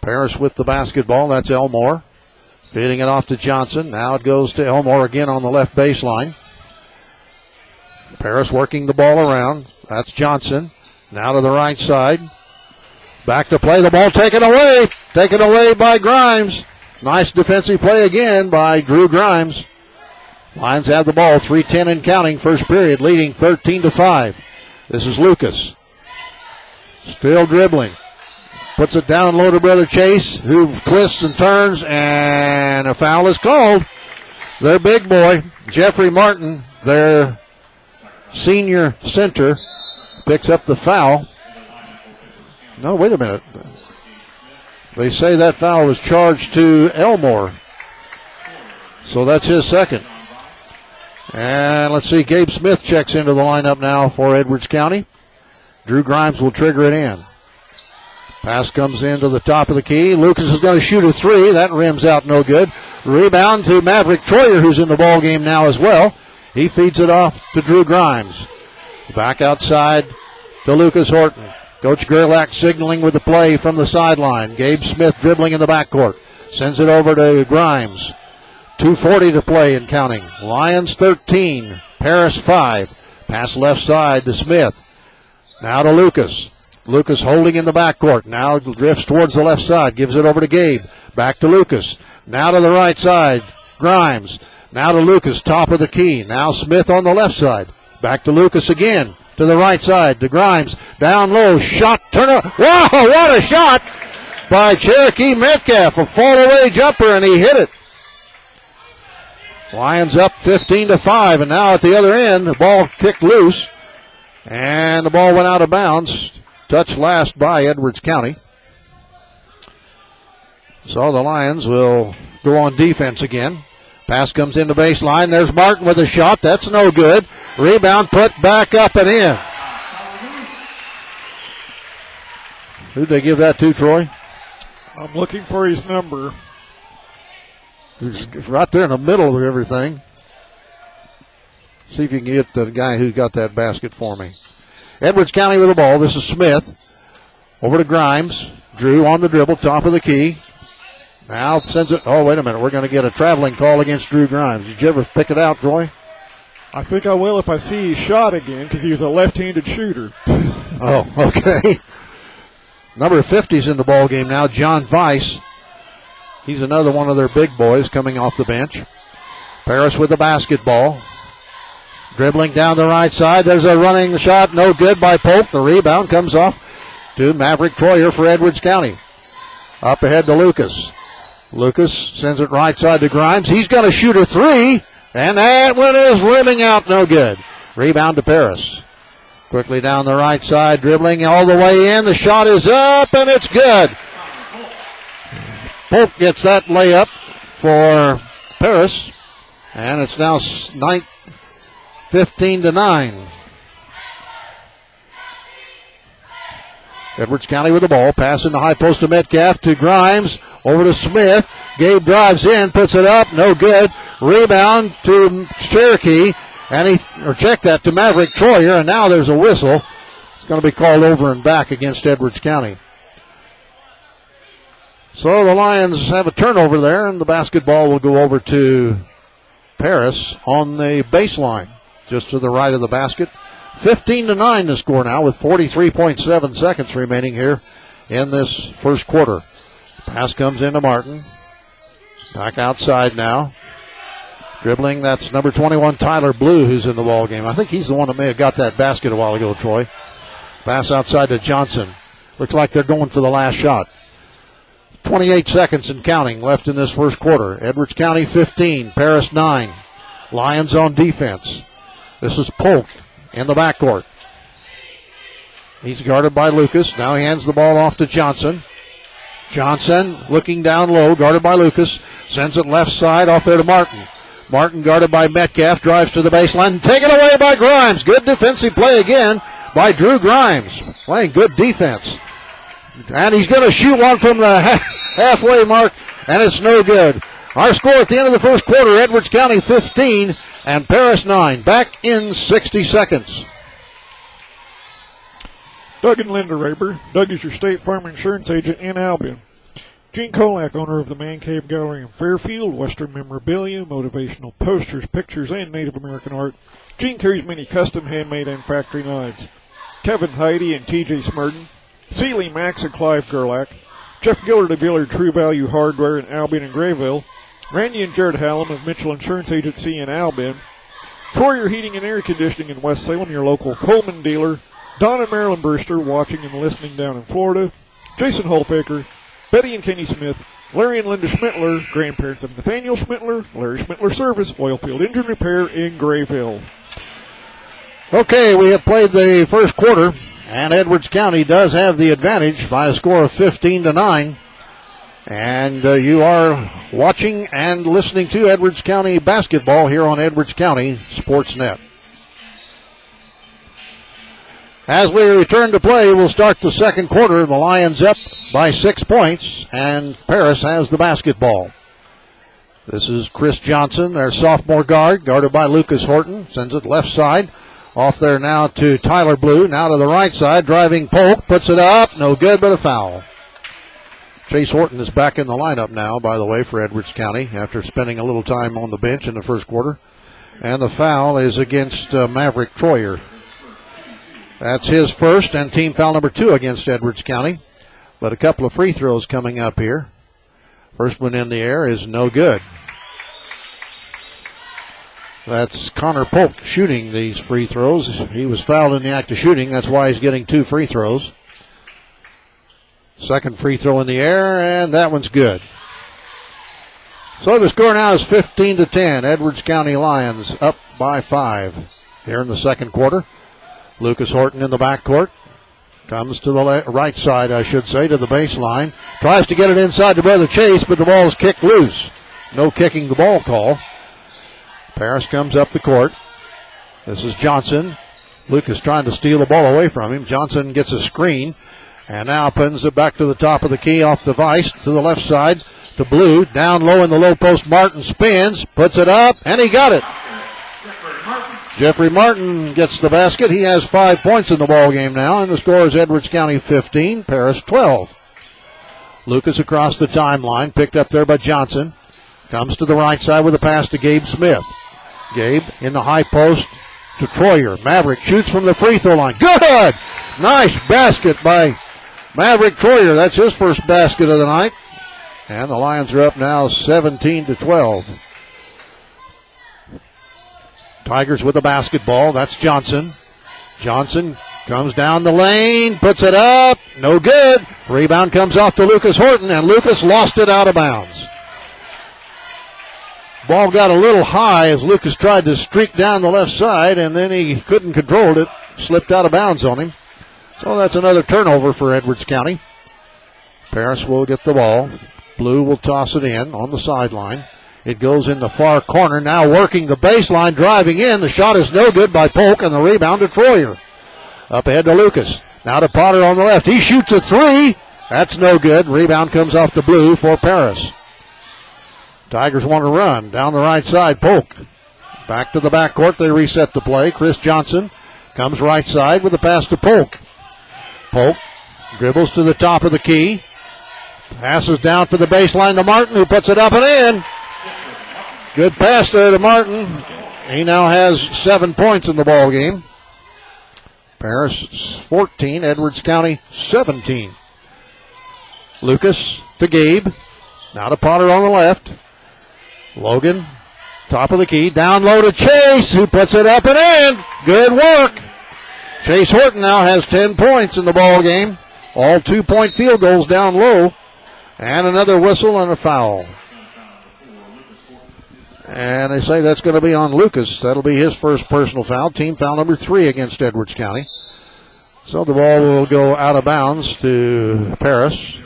Paris with the basketball. That's Elmore. Feeding it off to Johnson. Now it goes to Elmore again on the left baseline. Paris working the ball around. That's Johnson. Now to the right side. Back to play, the ball taken away by Grimes. Nice defensive play again by Drew Grimes. Lions have the ball, 3:10 and counting, first period, leading 13-5. This is Lucas. Still dribbling. Puts it down low to brother Chase, who twists and turns, and a foul is called. Their big boy, Jeffrey Martin, their senior center, picks up the foul. No, wait a minute. They say that foul was charged to Elmore. So that's his second. And let's see, Gabe Smith checks into the lineup now for Edwards County. Drew Grimes will trigger it in. Pass comes into the top of the key. Lucas is going to shoot a 3. That rims out no good. Rebound to Maverick Troyer, who's in the ball game now as well. He feeds it off to Drew Grimes. Back outside to Lucas Horton. Coach Gerlach signaling with the play from the sideline. Gabe Smith dribbling in the backcourt. Sends it over to Grimes. 2:40 to play and counting. Lions 13, Paris 5. Pass left side to Smith. Now to Lucas. Lucas holding in the backcourt. Now drifts towards the left side. Gives it over to Gabe. Back to Lucas. Now to the right side. Grimes. Now to Lucas, top of the key. Now Smith on the left side. Back to Lucas again. To the right side, to Grimes, down low, shot, turn. Wow, what a shot by Cherokee Metcalf, a fall-away jumper, and he hit it. Lions up 15-5, and now at the other end, the ball kicked loose, and the ball went out of bounds, touched last by Edwards County. So the Lions will go on defense again. Pass comes into baseline. There's Martin with a shot. That's no good. Rebound put back up and in. Who'd they give that to, Troy? I'm looking for his number. He's right there in the middle of everything. See if you can get the guy who got that basket for me. Edwards County with the ball. This is Smith. Over to Grimes. Drew on the dribble, top of the key. Now sends it. Oh, wait a minute. We're going to get a traveling call against Drew Grimes. Did you ever pick it out, Troy? I think I will if I see his shot again because he was a left-handed shooter. Oh, okay. Number 50's in the ball game now, John Weiss. He's another one of their big boys coming off the bench. Paris with the basketball. Dribbling down the right side. There's a running shot. No good by Polk. The rebound comes off to Maverick Troyer for Edwards County. Up ahead to Lucas. Lucas sends it right side to Grimes. He's going to shoot a three. And that one is rimming out. No good. Rebound to Paris. Quickly down the right side. Dribbling all the way in. The shot is up and it's good. Polk gets that layup for Paris. And it's now 15-9. Edwards County with the ball. Pass in the high post to Metcalf to Grimes. Over to Smith. Gabe drives in, puts it up. No good. Rebound to Cherokee. And check that to Maverick Troyer. And now there's a whistle. It's going to be called over and back against Edwards County. So the Lions have a turnover there, and the basketball will go over to Paris on the baseline, just to the right of the basket. 15-9 the score now with 43.7 seconds remaining here in this first quarter. Pass comes into Martin. Back outside now. Dribbling, that's number 21, Tyler Blue, who's in the ball game. I think he's the one that may have got that basket a while ago, Troy. Pass outside to Johnson. Looks like they're going for the last shot. 28 seconds and counting left in this first quarter. Edwards County 15, Paris 9. Lions on defense. This is Polk in the backcourt. He's guarded by Lucas. Now he hands the ball off to Johnson. Johnson looking down low, guarded by Lucas. Sends it left side off there to Martin. Martin guarded by Metcalf, drives to the baseline. Taken away by Grimes. Good defensive play again by Drew Grimes. Playing good defense. And he's going to shoot one from the halfway mark, and it's no good. Our score at the end of the first quarter, Edwards County 15 and Paris 9. Back in 60 seconds. Doug and Linda Raber. Doug is your State Farm Insurance agent in Albion. Gene Kolak, owner of the Man Cave Gallery in Fairfield, Western memorabilia, motivational posters, pictures, and Native American art. Gene carries many custom, handmade, and factory knives. Kevin Heidi and TJ Smurden. Seeley, Max, and Clive Gerlach. Jeff Gillard of Gillard True Value Hardware in Albion and Grayville. Randy and Jared Hallam of Mitchell Insurance Agency in Albion. Troyer Heating and Air Conditioning in West Salem, your local Coleman dealer. Don and Marilyn Brewster watching and listening down in Florida. Jason Holfaker, Betty and Kenny Smith, Larry and Linda Schmittler, grandparents of Nathaniel Schmittler, Larry Schmittler Service, Oilfield Engine Repair in Grayville. Okay, we have played the first quarter, and Edwards County does have the advantage by a score of 15-9. And you are watching and listening to Edwards County basketball here on Edwards County Sports.net. As we return to play, we'll start the second quarter. The Lions up by 6 points, and Paris has the basketball. This is Chris Johnson, their sophomore guard, guarded by Lucas Horton. Sends it left side. Off there now to Tyler Blue. Now to the right side, driving Polk. Puts it up. No good, but a foul. Chase Horton is back in the lineup now, by the way, for Edwards County after spending a little time on the bench in the first quarter. And the foul is against Maverick Troyer. That's his first and team foul number 2 against Edwards County. But a couple of free throws coming up here. First one in the air is no good. That's Connor Polk shooting these free throws. He was fouled in the act of shooting. That's why he's getting 2 free throws. Second free throw in the air, and that one's good. So the score now is 15-10. Edwards County Lions up by 5 here in the second quarter. Lucas Horton in the backcourt. Comes to the right side, I should say, to the baseline. Tries to get it inside to Brother Chase, but the ball's kicked loose. No kicking the ball call. Paris comes up the court. This is Johnson. Lucas trying to steal the ball away from him. Johnson gets a screen. And now pins it back to the top of the key off the Vice to the left side to Blue. Down low in the low post. Martin spins, puts it up, and he got it. Jeffrey Martin gets the basket. He has 5 points in the ball game now, and the score is Edwards County 15, Paris 12. Lucas across the timeline, picked up there by Johnson. Comes to the right side with a pass to Gabe Smith. Gabe in the high post to Troyer. Maverick shoots from the free throw line. Good! Nice basket by Maverick Troyer. That's his first basket of the night. And the Lions are up now 17-12. Tigers with the basketball. That's Johnson. Johnson comes down the lane, puts it up. No good. Rebound comes off to Lucas Horton, and Lucas lost it out of bounds. Ball got a little high as Lucas tried to streak down the left side, and then he couldn't control it. Slipped out of bounds on him. So that's another turnover for Edwards County. Paris will get the ball. Blue will toss it in on the sideline. It goes in the far corner. Now working the baseline, driving in. The shot is no good by Polk, and the rebound to Troyer. Up ahead to Lucas. Now to Potter on the left. He shoots a three. That's no good. Rebound comes off the Blue for Paris. Tigers want to run down the right side. Polk back to the backcourt. They reset the play. Chris Johnson comes right side with a pass to Polk. Polk dribbles to the top of the key. Passes down for the baseline to Martin, who puts it up and in. Good pass there to Martin. He now has 7 points in the ball game. Paris 14, Edwards County 17. Lucas to Gabe. Now to Potter on the left. Logan, top of the key. Down low to Chase, who puts it up and in. Good work. Chase Horton now has 10 points in the ball game. All 2-point field goals down low. And another whistle and a foul. And they say that's going to be on Lucas. That'll be his first personal foul. Team foul number 3 against Edwards County. So the ball will go out of bounds to Paris.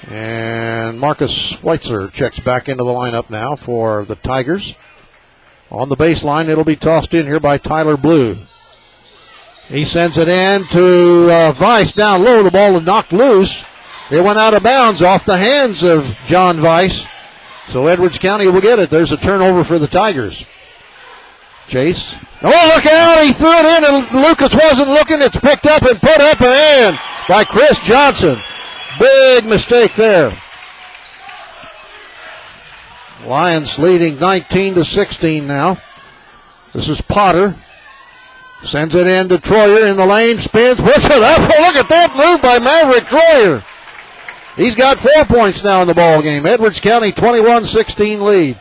And Marcus Schweitzer checks back into the lineup now for the Tigers. On the baseline, it'll be tossed in here by Tyler Blue. He sends it in to Weiss down low. The ball is knocked loose. It went out of bounds off the hands of John Weiss. So Edwards County will get it. There's a turnover for the Tigers. Chase. Oh, look out. He threw it in and Lucas wasn't looking. It's picked up and put up and in by Chris Johnson. Big mistake there. Lions leading 19-16 now. This is Potter. Sends it in to Troyer in the lane. Spins. Puts it up. Oh, look at that move by Maverick Troyer. He's got 4 points now in the ball game. Edwards County 21-16 lead.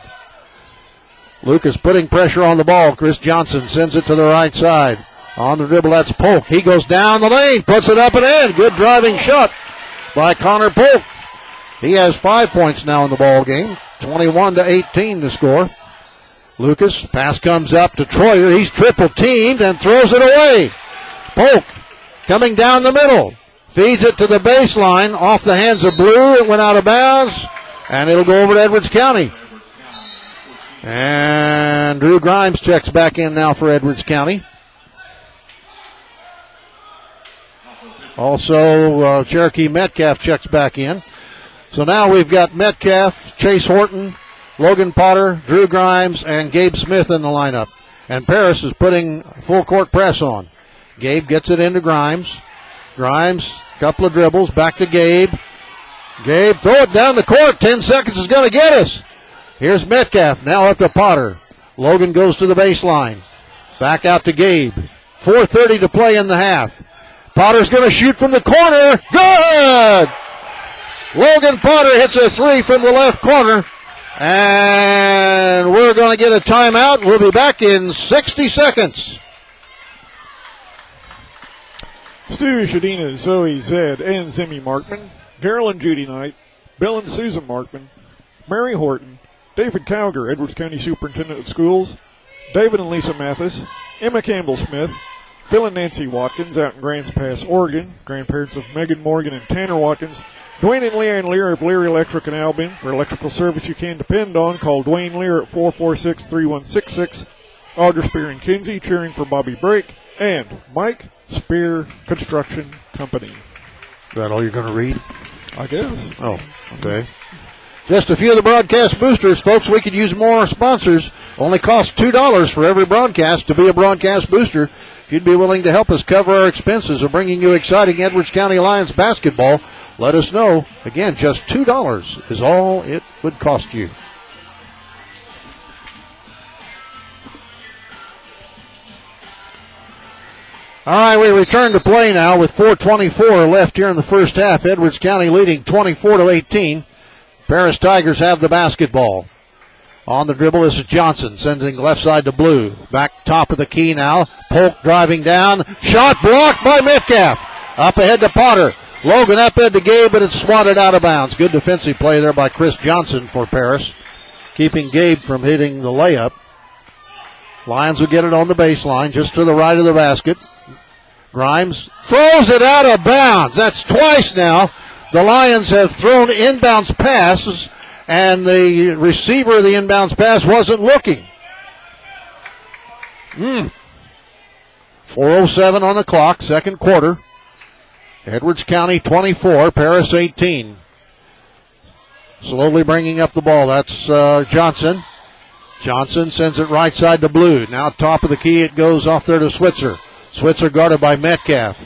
Lucas putting pressure on the ball. Chris Johnson sends it to the right side. On the dribble, that's Polk. He goes down the lane, puts it up and in. Good driving shot by Connor Polk. He has 5 points now in the ball game. 21-18 the score. Lucas, pass comes up to Troyer. He's triple teamed and throws it away. Polk coming down the middle. Feeds it to the baseline off the hands of Blue. It went out of bounds, and it'll go over to Edwards County. And Drew Grimes checks back in now for Edwards County. Also, Cherokee Metcalf checks back in. So now we've got Metcalf, Chase Horton, Logan Potter, Drew Grimes, and Gabe Smith in the lineup. And Paris is putting full court press on. Gabe gets it into Grimes. Grimes, couple of dribbles, back to Gabe. Gabe, throw it down the court. 10 seconds is going to get us. Here's Metcalf, now up to Potter. Logan goes to the baseline. Back out to Gabe. 4:30 to play in the half. Potter's going to shoot from the corner. Good! Logan Potter hits a three from the left corner. And we're going to get a timeout. We'll be back in 60 seconds. Stu, Shadina, Zoe, Zed, and Zimmy Markman, Daryl and Judy Knight, Bill and Susan Markman, Mary Horton, David Cowger, Edwards County Superintendent of Schools, David and Lisa Mathis, Emma Campbell Smith, Bill and Nancy Watkins out in Grants Pass, Oregon, grandparents of Megan Morgan and Tanner Watkins, Dwayne and Leanne Lear of Lear Electric in Albion. For electrical service you can depend on, call Dwayne Lear at 446-3166. Audra Spear and Kinsey cheering for Bobby Brake, and Mike Spear Construction Company. Is that all you're going to read? I guess. Oh, okay. Just a few of the broadcast boosters, folks. We could use more sponsors. Only costs $2 for every broadcast to be a broadcast booster. If you'd be willing to help us cover our expenses of bringing you exciting Edwards County Lions basketball, let us know. Again, just $2 is all it would cost you. All right, we return to play now with 4:24 left here in the first half. Edwards County leading 24-18. Paris Tigers have the basketball. On the dribble, this is Johnson, sending left side to Blue. Back top of the key now. Polk driving down. Shot blocked by Metcalf. Up ahead to Potter. Logan up ahead to Gabe, but it's swatted out of bounds. Good defensive play there by Chris Johnson for Paris, keeping Gabe from hitting the layup. Lions will get it on the baseline, just to the right of the basket. Grimes throws it out of bounds. That's twice now. The Lions have thrown inbounds passes, and the receiver of the inbounds pass wasn't looking. 4:07 on the clock, second quarter. Edwards County 24, Paris 18. Slowly bringing up the ball. That's Johnson. Johnson sends it right side to Blue. Now top of the key, it goes off there to Switzer. Switzer guarded by Metcalf.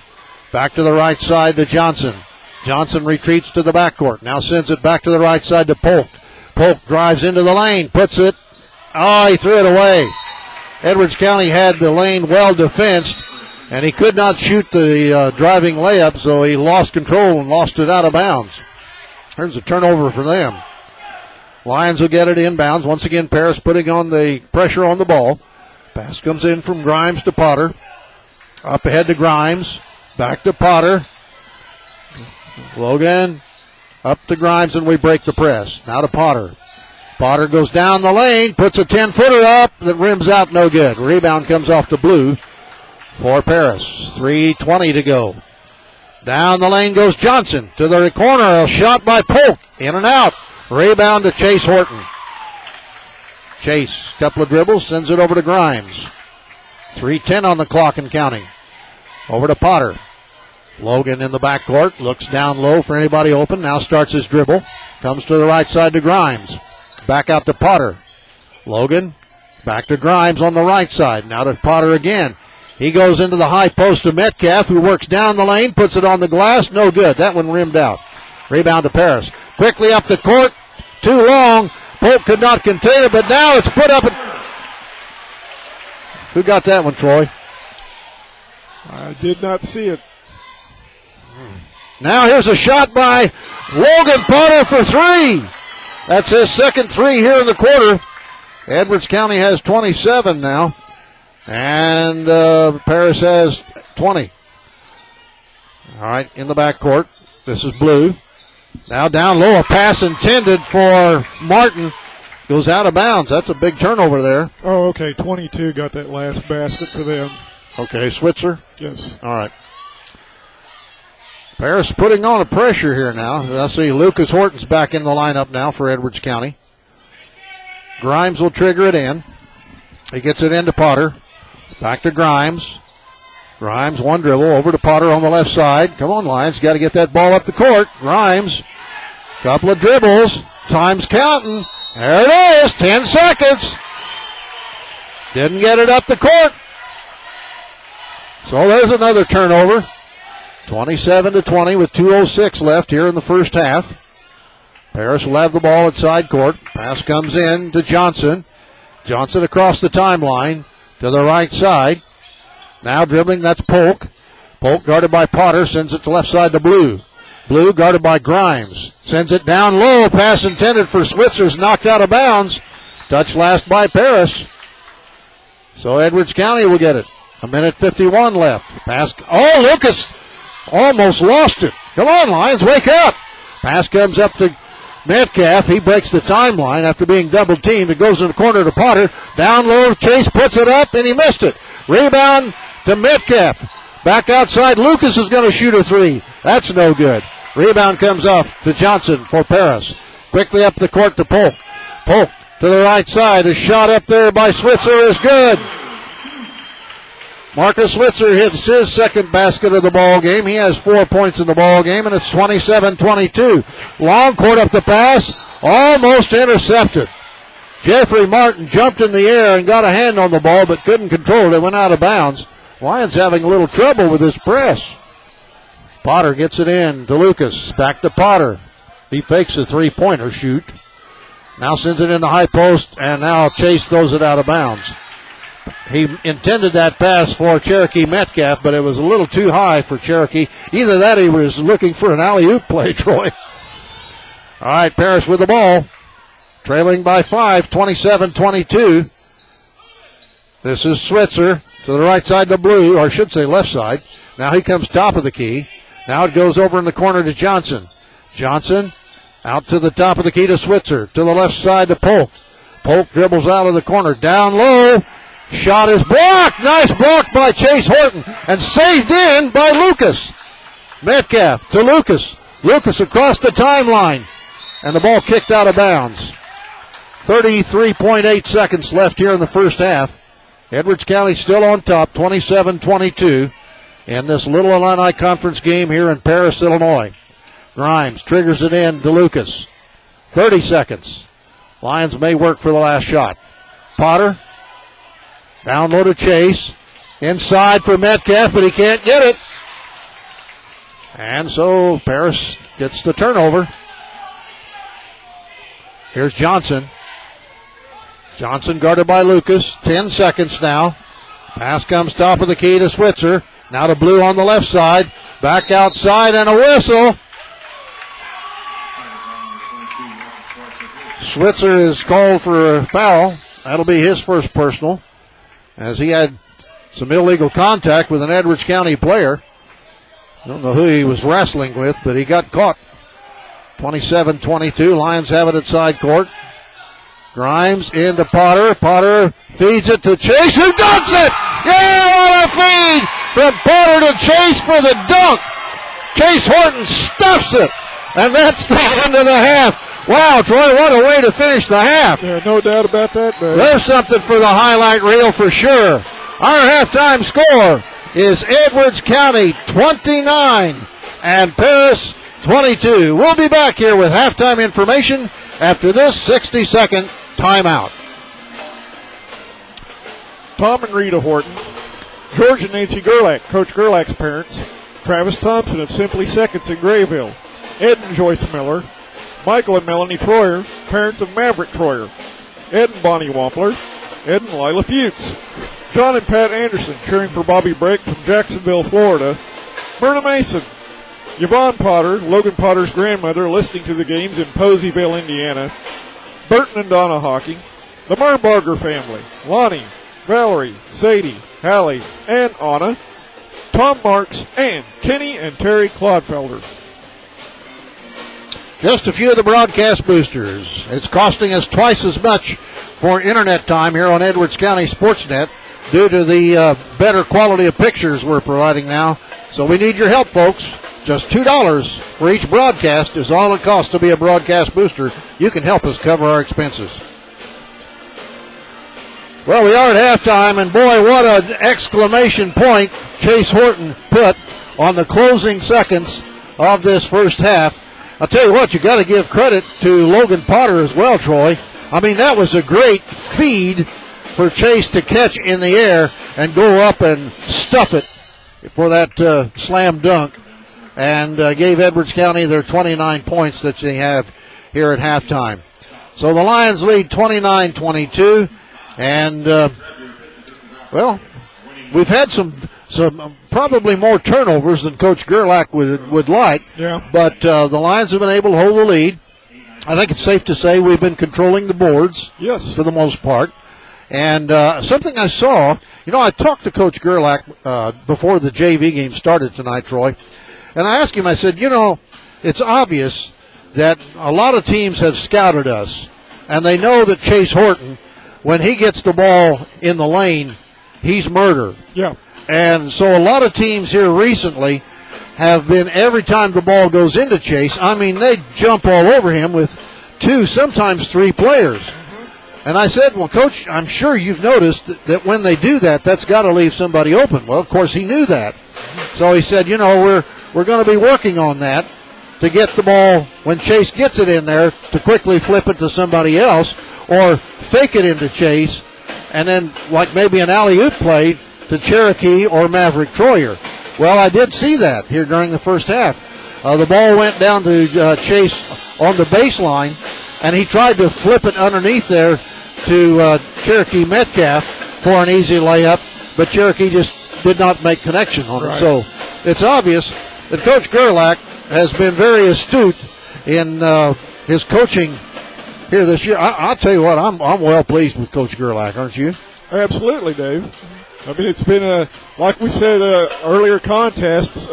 Back to the right side to Johnson. Johnson retreats to the backcourt. Now sends it back to the right side to Polk. Polk drives into the lane, puts it. Oh, he threw it away. Edwards County had the lane well defensed, and he could not shoot the driving layup, so he lost control and lost it out of bounds. There's a turnover for them. Lions will get it inbounds. Once again, Paris putting on the pressure on the ball. Pass comes in from Grimes to Potter. Up ahead to Grimes. Back to Potter. Logan up to Grimes, and we break the press. Now to Potter. Potter goes down the lane, puts a 10-footer up that rims out, no good. Rebound comes off to Blue for Paris. 3:20 to go. Down the lane goes Johnson to the corner. A shot by Polk. In and out. Rebound to Chase Horton. Chase, couple of dribbles, sends it over to Grimes. 3:10 on the clock and counting. Over to Potter. Logan in the backcourt. Looks down low for anybody open. Now starts his dribble. Comes to the right side to Grimes. Back out to Potter. Logan back to Grimes on the right side. Now to Potter again. He goes into the high post to Metcalf, who works down the lane, puts it on the glass. No good. That one rimmed out. Rebound to Paris. Quickly up the court. Too long. Polk could not contain it, but now it's put up. Who got that one, Troy? I did not see it. Now here's a shot by Logan Potter for three. That's his second three here in the quarter. Edwards County has 27 now. And Paris has 20. All right, in the backcourt. This is Blue. Now down low, a pass intended for Martin. Goes out of bounds. That's a big turnover there. Oh, okay. 22 got that last basket for them. Okay, Switzer? Yes. All right. Paris putting on a pressure here now. I see Lucas Horton's back in the lineup now for Edwards County. Grimes will trigger it in. He gets it into Potter. Back to Grimes. Grimes, one dribble, over to Potter on the left side. Come on, Lions, got to get that ball up the court. Grimes, couple of dribbles. Time's counting. There it is, 10 seconds. Didn't get it up the court. So there's another turnover. 27-20 with 2:06 left here in the first half. Paris will have the ball at side court. Pass comes in to Johnson. Johnson across the timeline to the right side. Now dribbling, that's Polk. Polk guarded by Potter, sends it to left side to Blue. Blue guarded by Grimes. Sends it down low. Pass intended for Switzer's knocked out of bounds. Touch last by Paris. So Edwards County will get it. 1:51 left. Pass. Oh, Lucas almost lost it. Come on, Lions, wake up. Pass comes up to Metcalf. He breaks the timeline after being double teamed. It goes in the corner to Potter. Down low, Chase puts it up, and he missed it. Rebound to Metcalf. Back outside, Lucas is going to shoot a three. That's no good. Rebound comes off to Johnson for Paris. Quickly up the court to Polk. Polk to the right side. A shot up there by Switzer is good. Marcus Switzer hits his second basket of the ball game. He has 4 points in the ball game, and it's 27-22. Long court up the pass. Almost intercepted. Jeffrey Martin jumped in the air and got a hand on the ball, but couldn't control it. It went out of bounds. Lions having a little trouble with this press. Potter gets it in to Lucas. Back to Potter. He fakes a three-pointer shoot. Now sends it in the high post, and now Chase throws it out of bounds. He intended that pass for Cherokee Metcalf, but it was a little too high for Cherokee. Either that, he was looking for an alley-oop play, Troy. All right, Paris with the ball. Trailing by 5, 27-22. This is Switzer to the right side of the blue, or I should say left side. Now he comes top of the key. Now it goes over in the corner to Johnson. Johnson out to the top of the key to Switzer. To the left side to Polk. Polk dribbles out of the corner. Down low. Shot is blocked. Nice block by Chase Horton. And saved in by Lucas. Metcalf to Lucas. Lucas across the timeline. And the ball kicked out of bounds. 33.8 seconds left here in the first half. Edwards County still on top, 27-22 in this Little Illini Conference game here in Paris, Illinois. Grimes triggers it in to Lucas. 30 seconds. Lions may work for the last shot. Potter. Down low to Chase. Inside for Metcalf, but he can't get it. And so Paris gets the turnover. Here's Johnson. Johnson guarded by Lucas. 10 seconds now. Pass comes top of the key to Switzer. Now to Blue on the left side. Back outside and a whistle. Switzer is called for a foul. That'll be his first personal, as he had some illegal contact with an Edwards County player. I don't know who he was wrestling with, but he got caught. 27-22. Lions have it at side court. Grimes into Potter. Potter feeds it to Chase, who dunks it! Yeah, what a feed from Potter to Chase for the dunk. Chase Horton stuffs it, and that's the end of the half. Wow, Troy, what a way to finish the half. Yeah, no doubt about that, man. There's something for the highlight reel for sure. Our halftime score is Edwards County 29 and Paris 22. We'll be back here with halftime information after this 60-second timeout. Tom and Rita Horton, George and Nancy Gerlach, Coach Gerlach's parents, Travis Thompson of Simply Seconds in Grayville, Ed and Joyce Miller, Michael and Melanie Troyer, parents of Maverick Troyer, Ed and Bonnie Wampler, Ed and Lila Fuchs, John and Pat Anderson cheering for Bobby Brake from Jacksonville, Florida, Myrna Mason, Yvonne Potter, Logan Potter's grandmother, listening to the games in Poseyville, Indiana, Burton and Donna Hawking, the Marbarger family, Lonnie, Valerie, Sadie, Hallie, and Anna, Tom Marks, and Kenny and Terry Clodfelder. Just a few of the broadcast boosters. It's costing us twice as much for internet time here on Edwards County Sports.net due to the better quality of pictures we're providing now. So we need your help, folks. Just $2 for each broadcast is all it costs to be a broadcast booster. You can help us cover our expenses. Well, we are at halftime, and boy, what an exclamation point Chase Horton put on the closing seconds of this first half. I'll tell you what, you got to give credit to Logan Potter as well, Troy. I mean, that was a great feed for Chase to catch in the air and go up and stuff it for that slam dunk, and gave Edwards County their 29 points that they have here at halftime. So the Lions lead 29-22, and, well, we've had some probably more turnovers than Coach Gerlach would like. Yeah. But the Lions have been able to hold the lead. I think it's safe to say we've been controlling the boards. Yes. For the most part. And something I saw, I talked to Coach Gerlach before the JV game started tonight, Troy. And I asked him, I said, it's obvious that a lot of teams have scouted us. And they know that Chase Horton, when he gets the ball in the lane, he's murder. Yeah. And so a lot of teams here recently have been, every time the ball goes into Chase, they jump all over him with 2, sometimes 3 players. Mm-hmm. And I said, well, Coach, I'm sure you've noticed that when they do that, that's got to leave somebody open. Well, of course, he knew that. So he said, we're going to be working on that. to get the ball when Chase gets it in there to quickly flip it to somebody else or fake it into Chase and then like maybe an alley-oop play to Cherokee or Maverick Troyer. Well, I did see that here during the first half. The ball went down to Chase on the baseline, and he tried to flip it underneath there to Cherokee Metcalf for an easy layup, but Cherokee just did not make connection on it. So it's obvious that Coach Gerlach has been very astute in his coaching here this year. I'll tell you what, I'm well pleased with Coach Gerlach, aren't you? Absolutely, Dave. I mean, it's been like we said earlier contests.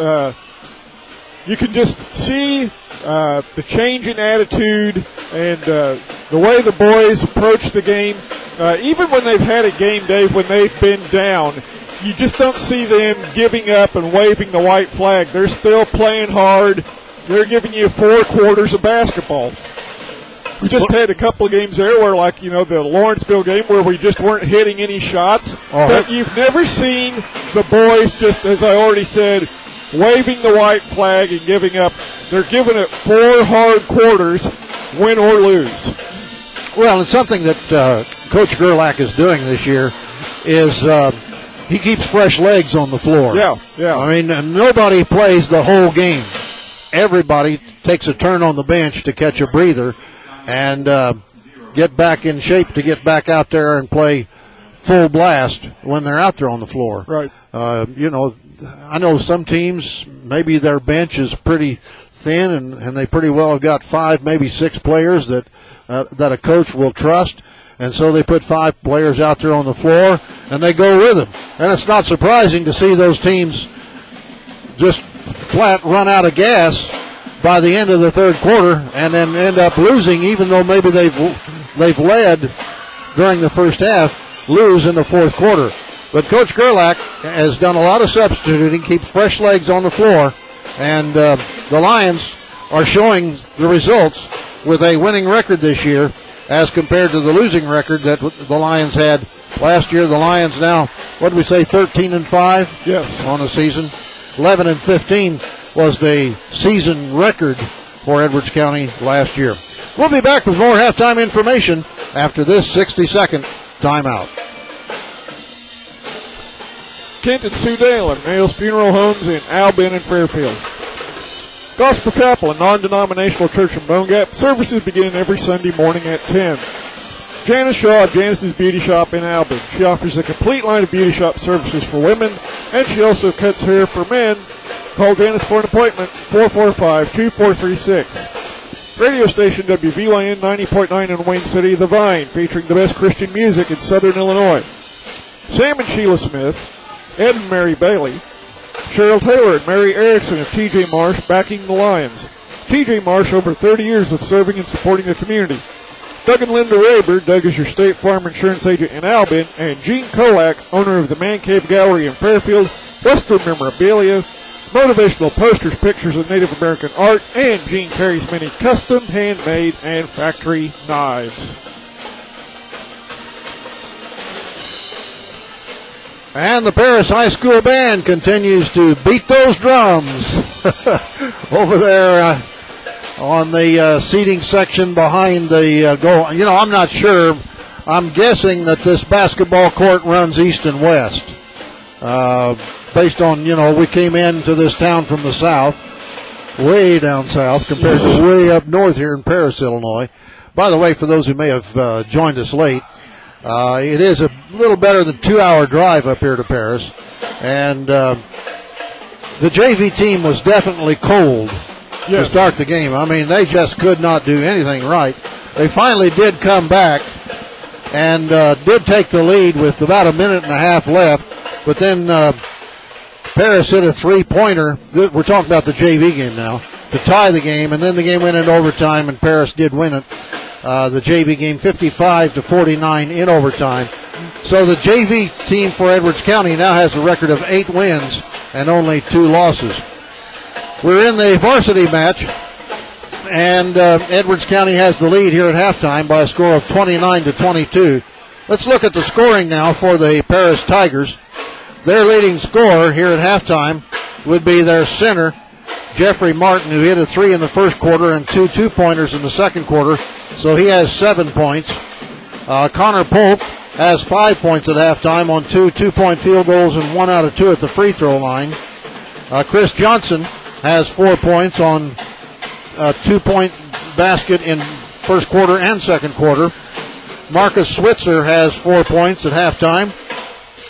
You can just see the change in attitude and the way the boys approach the game. Even when they've had a game, Dave, when they've been down, you just don't see them giving up and waving the white flag. They're still playing hard. They're giving you 4 quarters of basketball. We just had a couple of games there where, like, you know, the Lawrenceville game where we just weren't hitting any shots. But you've never seen the boys, just as I already said, waving the white flag and giving up. They're giving it 4 hard quarters, win or lose. Well, it's something that Coach Gerlach is doing this year is he keeps fresh legs on the floor. Yeah. I mean, nobody plays the whole game. Everybody takes a turn on the bench to catch a breather and get back in shape to get back out there and play full blast when they're out there on the floor. Right. You know, I know some teams, maybe their bench is pretty thin and they pretty well have got 5, maybe 6 players that a coach will trust. And so they put 5 players out there on the floor and they go with them. And it's not surprising to see those teams just flat run out of gas by the end of the third quarter and then end up losing, even though maybe they've led during the first half, lose in the fourth quarter. But Coach Gerlach has done a lot of substituting, keeps fresh legs on the floor, and the Lions are showing the results with a winning record this year as compared to the losing record that the Lions had last year. The Lions now, what did we say, 13-5? Yes. On the season. 11-15 was the season record for Edwards County last year. We'll be back with more halftime information after this 60-second timeout. Kent and Sue Dale and Nails Funeral Homes in Albin and Fairfield. Gospel Chapel, a non-denominational church in Bone Gap. Services begin every Sunday morning at 10. Janice Shaw of Janice's Beauty Shop in Albin. She offers a complete line of beauty shop services for women, and she also cuts hair for men. Call Janice for an appointment, 445-2436. Radio station WVYN 90.9 in Wayne City, The Vine, featuring the best Christian music in Southern Illinois. Sam and Sheila Smith, Ed and Mary Bailey, Cheryl Taylor and Mary Erickson of T.J. Marsh backing the Lions. T.J. Marsh, over 30 years of serving and supporting the community. Doug and Linda Raber, Doug is your State Farm Insurance agent in Albin, and Gene Kolak, owner of the Man Cave Gallery in Fairfield, Western Memorabilia, motivational posters, pictures of Native American art, and Gene carries many custom, handmade, and factory knives. And the Paris High School Band continues to beat those drums over there on the seating section behind the goal. You know, I'm not sure. I'm guessing that this basketball court runs east and west. Based on, you know, we came into this town from the south, way down south, compared to way up north here in Paris, Illinois. By the way, for those who may have joined us late, it is a little better than 2-hour drive up here to Paris. And the JV team was definitely cold to start the game. I mean, they just could not do anything right. They finally did come back and did take the lead with about a minute and a half left. But then Paris hit a three-pointer. We're talking about the JV game now, to tie the game, and then the game went into overtime, and Paris did win it. The JV game 55-49 in overtime. So the JV team for Edwards County now has a record of 8 wins and only 2 losses. We're in the varsity match, and Edwards County has the lead here at halftime by a score of 29-22. Let's look at the scoring now for the Paris Tigers. Their leading scorer here at halftime would be their center, Jeffrey Martin, who hit a 3 in the first quarter and 2 two-pointers in the second quarter. So he has 7 points. Connor Polk has 5 points at halftime on 2 two-point field goals and 1 out of 2 at the free throw line. Chris Johnson has 4 points on a 2-point basket in first quarter and second quarter. Marcus Switzer has 4 points at halftime.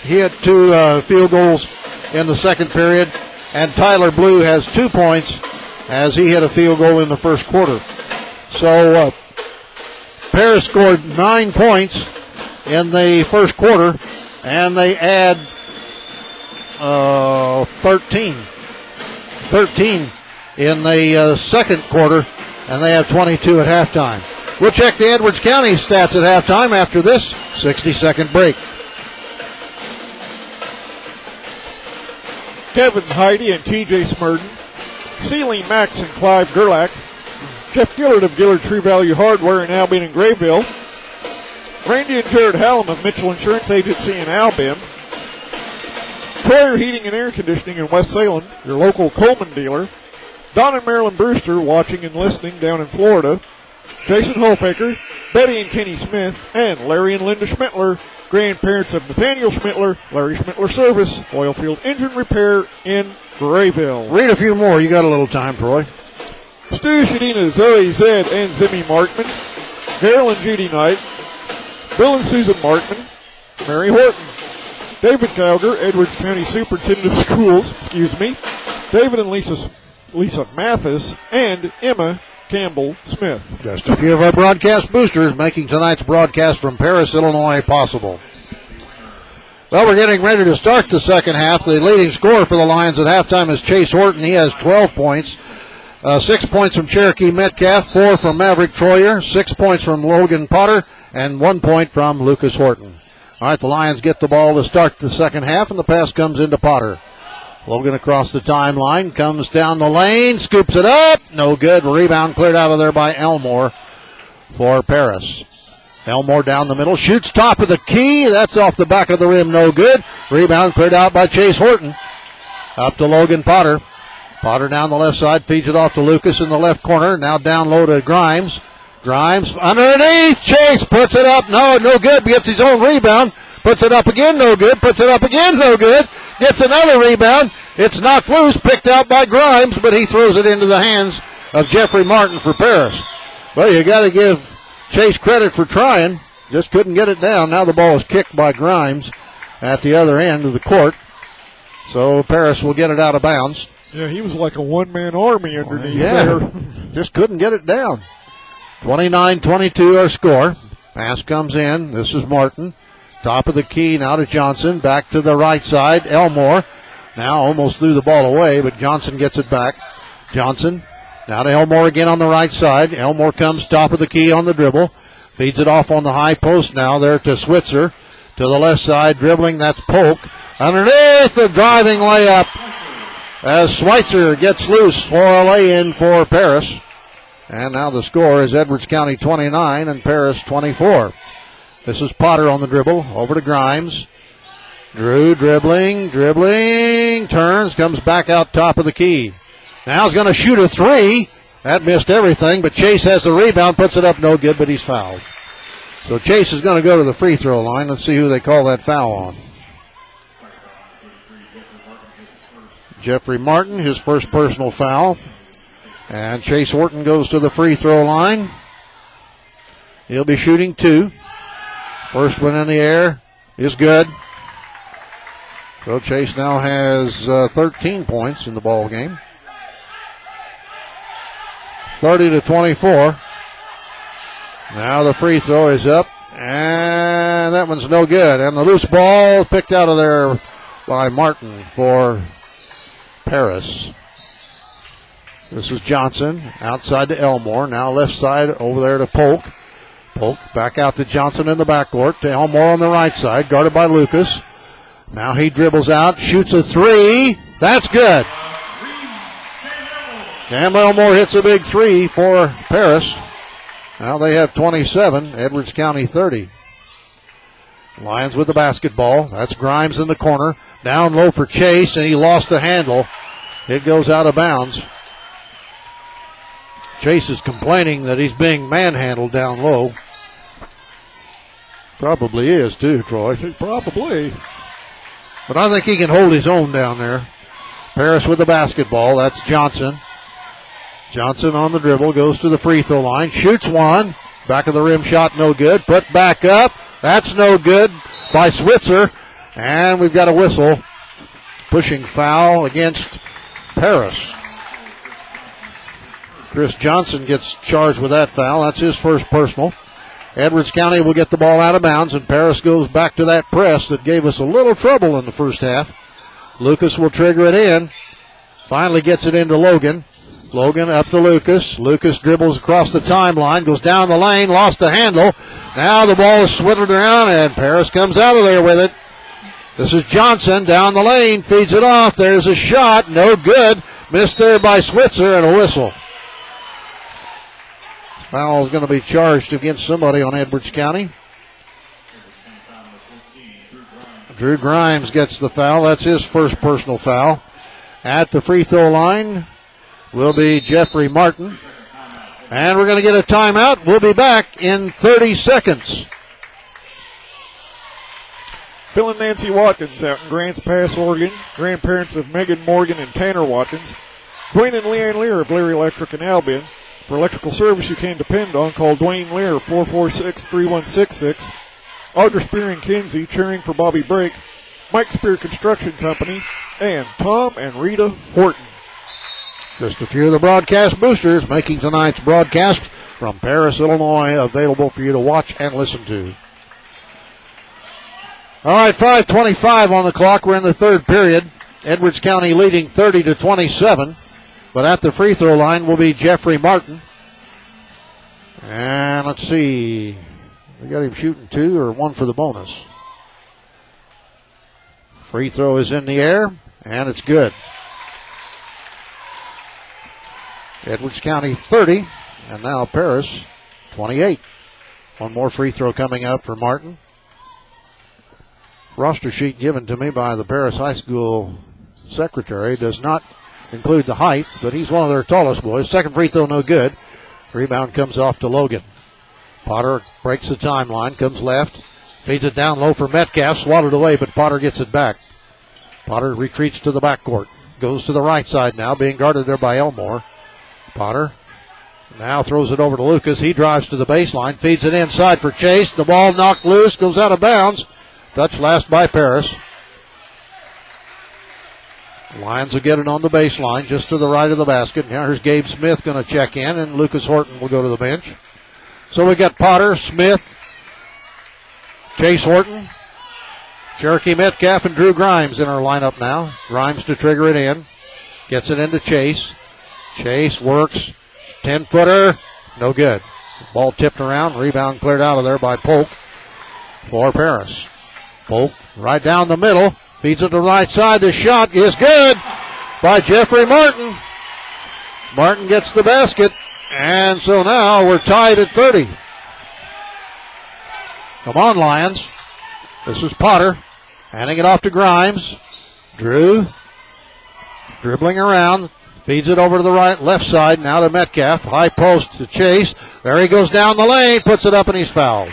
He had 2 field goals in the second period. And Tyler Blue has 2 points as he hit a field goal in the first quarter. So Paris scored 9 points in the first quarter, and they add 13 in the second quarter, and they have 22 at halftime. We'll check the Edwards County stats at halftime after this 60-second break. Kevin Heidi and TJ Smurden, Celine Max and Clive Gerlach, Jeff Gillard of Gillard True Value Hardware in Albion and Grayville, Randy and Jared Hallam of Mitchell Insurance Agency in Albion, Troyer Heating and Air Conditioning in West Salem, your local Coleman dealer, Don and Marilyn Brewster watching and listening down in Florida, Jason Holfaker, Betty and Kenny Smith, and Larry and Linda Schmittler, grandparents of Nathaniel Schmittler, Larry Schmittler Service, Oilfield Engine Repair in Grayville. Read a few more. You got a little time, Troy. Stu Shadina, Zoe Zed, and Zimmy Markman, Carol and Judy Knight, Bill and Susan Markman, Mary Horton, David Cowger, Edwards County Superintendent of Schools, David and Lisa Mathis, and Emma Campbell Smith. Just a few of our broadcast boosters making tonight's broadcast from Paris, Illinois possible. Well, we're getting ready to start the second half. The leading scorer for the Lions at halftime is Chase Horton. He has 12 points. 6 points from Cherokee Metcalf, 4 from Maverick Troyer, 6 points from Logan Potter, and 1 point from Lucas Horton. All right, the Lions get the ball to start the second half, and the pass comes into Potter. Logan across the timeline, comes down the lane, scoops it up, no good. Rebound cleared out of there by Elmore for Paris. Elmore down the middle, shoots top of the key, that's off the back of the rim, no good. Rebound cleared out by Chase Horton. Up to Logan Potter. Potter down the left side, feeds it off to Lucas in the left corner, now down low to Grimes. Grimes underneath, Chase puts it up, no good, gets his own rebound. Puts it up again, no good. Puts it up again, no good. Gets another rebound. It's knocked loose, picked out by Grimes, but he throws it into the hands of Jeffrey Martin for Paris. Well, you got to give Chase credit for trying. Just couldn't get it down. Now the ball is kicked by Grimes at the other end of the court. So Paris will get it out of bounds. Yeah, he was like a one-man army underneath there. Just couldn't get it down. 29-22 our score. Pass comes in. This is Martin. Top of the key now to Johnson. Back to the right side. Elmore now almost threw the ball away, but Johnson gets it back. Johnson now to Elmore again on the right side. Elmore comes top of the key on the dribble. Feeds it off on the high post now there to Switzer. To the left side, dribbling, that's Polk. Underneath, the driving layup as Schweitzer gets loose for a lay-in for Paris. And now the score is Edwards County 29 and Paris 24. This is Potter on the dribble, over to Grimes. Drew dribbling, turns, comes back out top of the key. Now he's going to shoot a three. That missed everything, but Chase has the rebound, puts it up, no good, but he's fouled. So Chase is going to go to the free throw line. Let's see who they call that foul on. Jeffrey Martin, his first personal foul. And Chase Horton goes to the free throw line. He'll be shooting 2. First one in the air is good. So Chase now has 13 points in the ball game. 30-24. Now the free throw is up, and that one's no good. And the loose ball picked out of there by Martin for Paris. This is Johnson outside to Elmore. Now left side over there to Polk. Polk back out to Johnson in the backcourt to Elmore on the right side, guarded by Lucas. Now he dribbles out, shoots a three. That's good. Cam Elmore hits a big three for Paris. Now they have 27, Edwards County 30. Lions with the basketball. That's Grimes in the corner. Down low for Chase, and he lost the handle. It goes out of bounds. Chase is complaining that he's being manhandled down low. Probably is too, Troy. Probably. But I think he can hold his own down there. Paris with the basketball. That's Johnson. Johnson on the dribble, goes to the free throw line, shoots one. Back of the rim shot, no good. Put back up. That's no good by Switzer. And we've got a whistle. Pushing foul against Paris. Chris Johnson gets charged with that foul. That's his first personal. Edwards County will get the ball out of bounds, and Paris goes back to that press that gave us a little trouble in the first half. Lucas will trigger it in. Finally gets it into Logan. Logan up to Lucas. Lucas dribbles across the timeline, goes down the lane, lost the handle. Now the ball is swittered around, and Paris comes out of there with it. This is Johnson down the lane, feeds it off. There's a shot, no good. Missed there by Switzer, and a whistle. Foul is going to be charged against somebody on Edwards County. Drew Grimes gets the foul. That's his first personal foul. At the free throw line will be Jeffrey Martin. And we're going to get a timeout. We'll be back in 30 seconds. Phil and Nancy Watkins out in Grants Pass, Oregon. Grandparents of Megan Morgan and Tanner Watkins. Dwayne and Leanne Lear of Lear Electric in Albion. For electrical service you can depend on, call Dwayne Lear 446-3166. Audra Spear and Kinsey cheering for Bobby Brake. Mike Spear Construction Company. And Tom and Rita Horton. Just a few of the broadcast boosters making tonight's broadcast from Paris, Illinois, available for you to watch and listen to. All right, 5:25 on the clock. We're in the third period. Edwards County leading 30-27. But at the free throw line will be Jeffrey Martin. And let's see. We got him shooting 2 or 1 for the bonus. Free throw is in the air, and it's good. Edwards County 30, and now Paris 28. One more free throw coming up for Martin. Roster sheet given to me by the Paris High School secretary does not include the height, but he's one of their tallest boys. Second free throw, no good. Rebound comes off to Logan. Potter breaks the timeline, comes left, feeds it down low for Metcalf, swatted away, but Potter gets it back. Potter retreats to the backcourt, goes to the right side now, being guarded there by Elmore. Potter now throws it over to Lucas. He drives to the baseline, feeds it inside for Chase. The ball knocked loose, goes out of bounds. Touch last by Paris. Lions will get it on the baseline, just to the right of the basket. Now here's Gabe Smith going to check in, and Lucas Horton will go to the bench. So we got Potter, Smith, Chase Horton, Cherokee Metcalf, and Drew Grimes in our lineup now. Grimes to trigger it in. Gets it into Chase. Chase works. 10-footer. No good. Ball tipped around. Rebound cleared out of there by Polk for Paris. Polk right down the middle. Feeds it to the right side. The shot is good by Jeffrey Martin. Martin gets the basket. And so now we're tied at 30. Come on, Lions. This is Potter. Handing it off to Grimes. Drew. Dribbling around. Feeds it over to the left side. Now to Metcalf. High post to Chase. There he goes down the lane. Puts it up and he's fouled.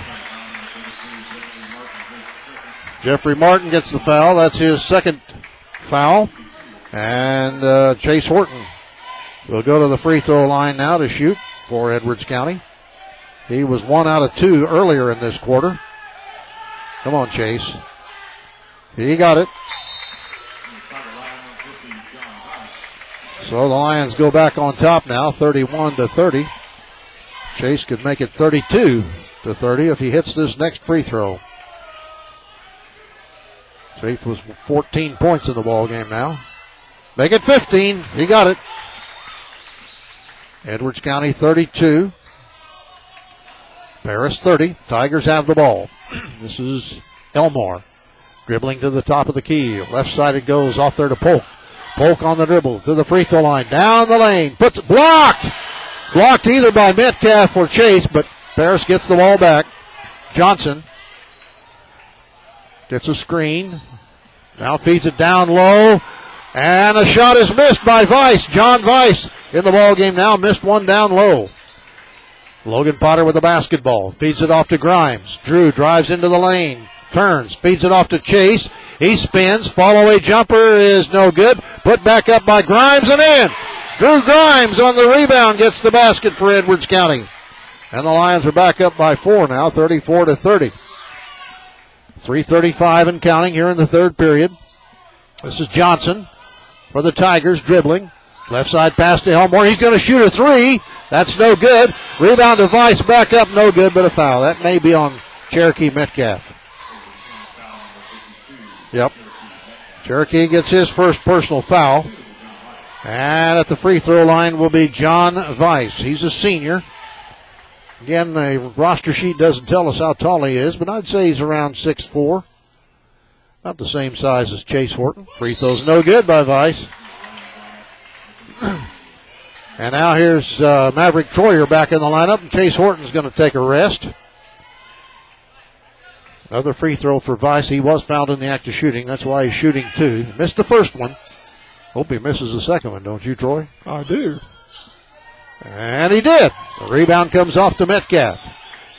Jeffrey Martin gets the foul. That's his second foul. And Chase Horton will go to the free throw line now to shoot for Edwards County. He was 1 out of 2 earlier in this quarter. Come on, Chase. He got it. So the Lions go back on top now, 31-30. Chase could make it 32-30 if he hits this next free throw. Faith was 14 points in the ball game now. Make it 15. He got it. Edwards County 32. Paris 30. Tigers have the ball. This is Elmore. Dribbling to the top of the key. Left side it goes off there to Polk. Polk on the dribble to the free throw line. Down the lane. Puts it blocked. Blocked either by Metcalf or Chase, but Paris gets the ball back. Johnson gets a screen. Now feeds it down low. And a shot is missed by Weiss. John Weiss in the ball game now, missed one down low. Logan Potter with the basketball, feeds it off to Grimes. Drew drives into the lane, turns, feeds it off to Chase. He spins, fall-away jumper is no good. Put back up by Grimes and in. Drew Grimes on the rebound gets the basket for Edwards County. And the Lions are back up by 4 now, 34-30. 3:35 and counting here in the third period. This is Johnson for the Tigers, dribbling. Left side pass to Elmore. He's going to shoot a three. That's no good. Rebound to Weiss, back up, no good, but a foul. That may be on Cherokee Metcalf. Yep. Cherokee gets his first personal foul. And at the free throw line will be John Weiss. He's a senior. Again, the roster sheet doesn't tell us how tall he is, but I'd say he's around 6'4". About the same size as Chase Horton. Free throw's no good by Weiss. And now here's Maverick Troyer back in the lineup, and Chase Horton's going to take a rest. Another free throw for Weiss. He was fouled in the act of shooting. That's why he's shooting 2. Missed the first one. Hope he misses the second one, don't you, Troy? I do. And he did. The rebound comes off to Metcalf.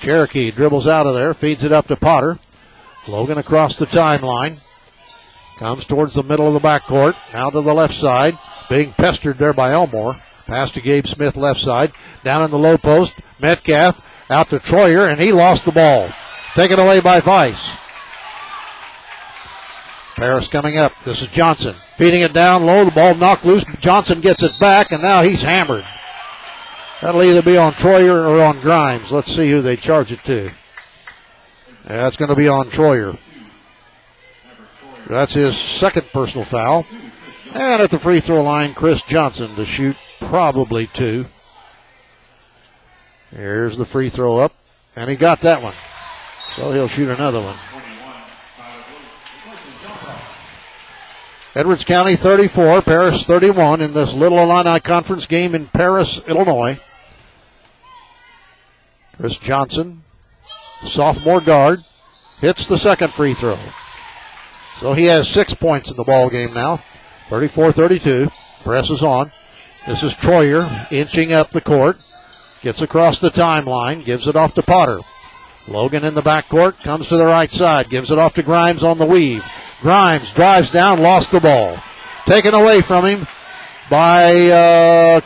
Cherokee dribbles out of there, feeds it up to Potter. Logan across the timeline. Comes towards the middle of the backcourt. Now to the left side. Being pestered there by Elmore. Pass to Gabe Smith left side. Down in the low post. Metcalf out to Troyer, and he lost the ball. Taken away by Weiss. Paris coming up. This is Johnson. Feeding it down low. The ball knocked loose. Johnson gets it back, and now he's hammered. That'll either be on Troyer or on Grimes. Let's see who they charge it to. That's going to be on Troyer. That's his second personal foul. And at the free throw line, Chris Johnson to shoot probably 2. Here's the free throw up, and he got that one. So he'll shoot another one. Edwards County 34, Paris 31 in this Little Illini Conference game in Paris, Illinois. Chris Johnson, sophomore guard, hits the second free throw. So he has 6 points in the ball game now. 34-32. Presses on. This is Troyer inching up the court. Gets across the timeline. Gives it off to Potter. Logan in the backcourt. Comes to the right side. Gives it off to Grimes on the weave. Grimes drives down. Lost the ball. Taken away from him by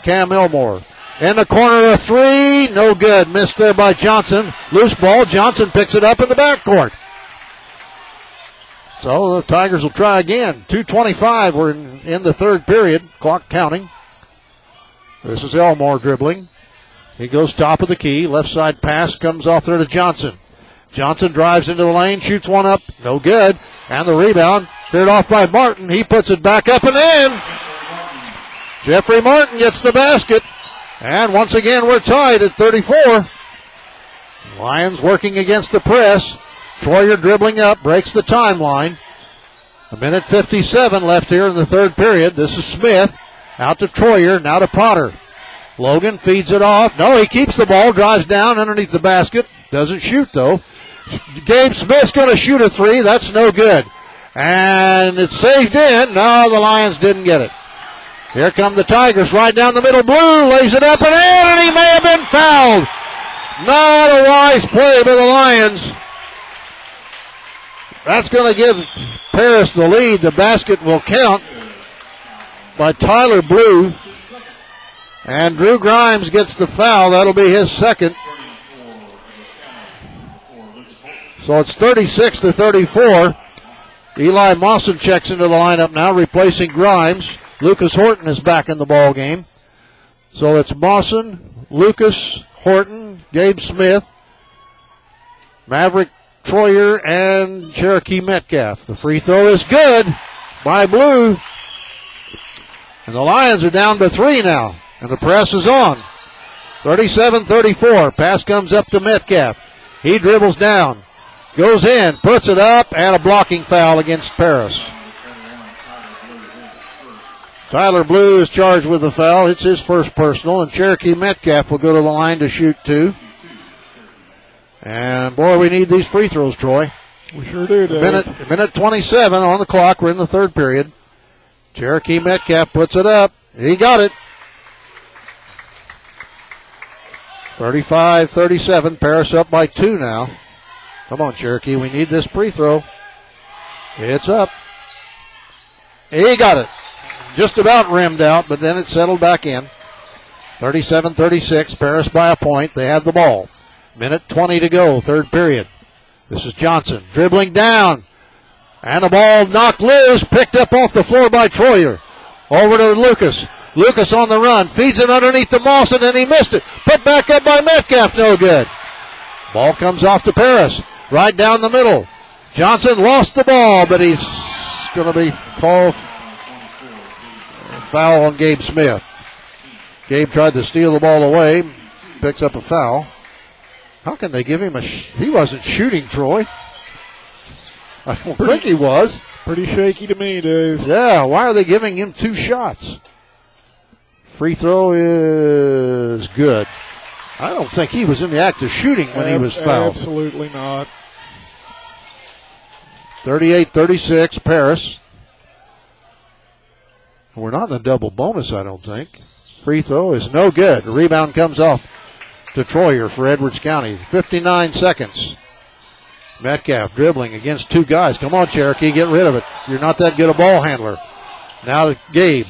Cam Elmore. In the corner, a three. No good. Missed there by Johnson. Loose ball. Johnson picks it up in the backcourt. So the Tigers will try again. 2:25. We're in the third period. Clock counting. This is Elmore dribbling. He goes top of the key. Left side pass comes off there to Johnson. Johnson drives into the lane. Shoots one up. No good. And the rebound cleared off by Martin. He puts it back up and in. Jeffrey Martin gets the basket. And once again we're tied at 34. Lions working against the press. Troyer dribbling up, breaks the timeline. 1:57 left here in the third period. This is Smith. Out to Troyer, now to Potter. Logan feeds it off. No, he keeps the ball, drives down underneath the basket. Doesn't shoot, though. Gabe Smith's going to shoot a three. That's no good. And it's saved in. No, the Lions didn't get it. Here come the Tigers right down the middle. Blue lays it up and in, and he may have been fouled. Not a wise play by the Lions. That's going to give Paris the lead. The basket will count by Tyler Blue. And Drew Grimes gets the foul. That'll be his second. So it's 36-34. Eli Mawson checks into the lineup now, replacing Grimes. Lucas Horton is back in the ball game. So it's Mawson, Lucas, Horton, Gabe Smith, Maverick Troyer, and Cherokee Metcalf. The free throw is good by Blue. And the Lions are down to 3 now. And the press is on. 37-34. Pass comes up to Metcalf. He dribbles down. Goes in. Puts it up. And a blocking foul against Paris. Tyler Blue is charged with the foul. It's his first personal. And Cherokee Metcalf will go to the line to shoot 2. And, boy, we need these free throws, Troy. We sure do, Dave. Minute 27 on the clock. We're in the third period. Cherokee Metcalf puts it up. He got it. 35-37. Paris up by 2 now. Come on, Cherokee. We need this free throw. It's up. He got it. Just about rimmed out, but then it settled back in. 37-36. Paris by a point. They have the ball. Minute 20 to go, third period. This is Johnson dribbling down. And the ball knocked loose, picked up off the floor by Troyer. Over to Lucas. Lucas on the run, feeds it underneath the Mawson, and he missed it. Put back up by Metcalf, no good. Ball comes off to Paris, right down the middle. Johnson lost the ball, but he's going to be called foul on Gabe Smith. Gabe tried to steal the ball away, picks up a foul. How can they give him he wasn't shooting, Troy. I don't think he was. Pretty shaky to me, Dave. Yeah, why are they giving him 2 shots? Free throw is good. I don't think he was in the act of shooting when he was fouled. Absolutely not. 38-36, Paris. We're not in the double bonus, I don't think. Free throw is no good. The rebound comes off to Troyer for Edwards County. 59 seconds. Metcalf dribbling against 2 guys. Come on, Cherokee, get rid of it. You're not that good a ball handler. Now to Gabe.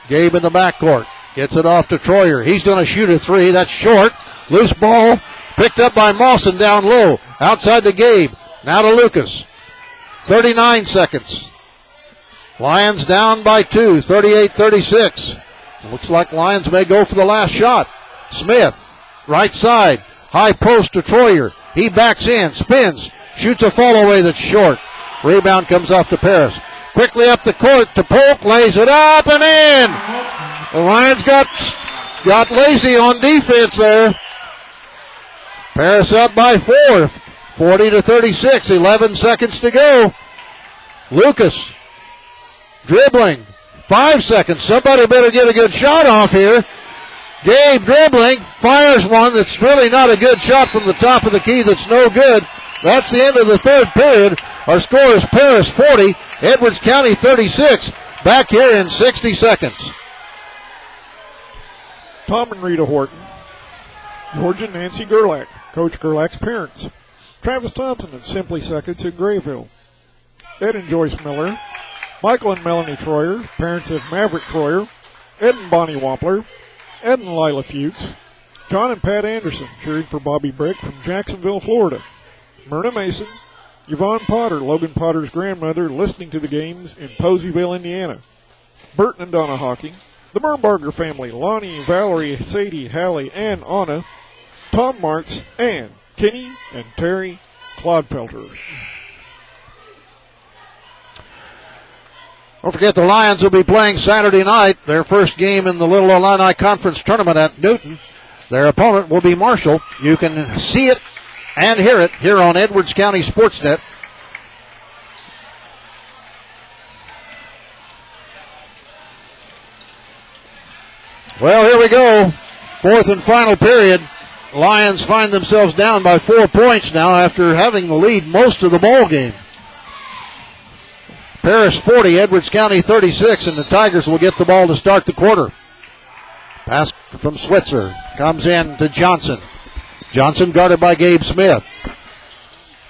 Gabe in the backcourt. Gets it off to Troyer. He's going to shoot a 3. That's short. Loose ball. Picked up by Mawson down low. Outside to Gabe. Now to Lucas. 39 seconds. Lions down by 2. 38-36. Looks like Lions may go for the last shot. Smith. Right side. High post to Troyer. He backs in, spins, shoots a fall away that's short. Rebound comes off to Paris. Quickly up the court to Polk, lays it up and in. The Lions got lazy on defense there. Paris up by 4, 40-36, 11 seconds to go. Lucas dribbling, 5 seconds. Somebody better get a good shot off here. Gabe dribbling, fires one that's really not a good shot from the top of the key that's no good. That's the end of the third period. Our score is Paris 40, Edwards County 36. Back here in 60 seconds. Tom and Rita Horton, George and Nancy Gerlach, Coach Gerlach's parents. Travis Thompson of Simply Seconds in Grayville. Ed and Joyce Miller, Michael and Melanie Troyer, parents of Maverick Troyer, Ed and Bonnie Wampler, Ed and Lila Fuchs, John and Pat Anderson, cheering for Bobby Brick from Jacksonville, Florida. Myrna Mason, Yvonne Potter, Logan Potter's grandmother, listening to the games in Poseyville, Indiana. Burton and Donna Hawking, the Mernbarger family, Lonnie, Valerie, Sadie, Hallie, and Anna, Tom Marks, Ann, Kenny, and Terry Clodfelter. Don't forget the Lions will be playing Saturday night, their first game in the Little Illini Conference Tournament at Newton. Their opponent will be Marshall. You can see it and hear it here on Edwards County Sportsnet. Well, here we go. Fourth and final period. Lions find themselves down by 4 points now after having the lead most of the ball game. Paris 40, Edwards County 36, and the Tigers will get the ball to start the quarter. Pass from Switzer. Comes in to Johnson. Johnson guarded by Gabe Smith.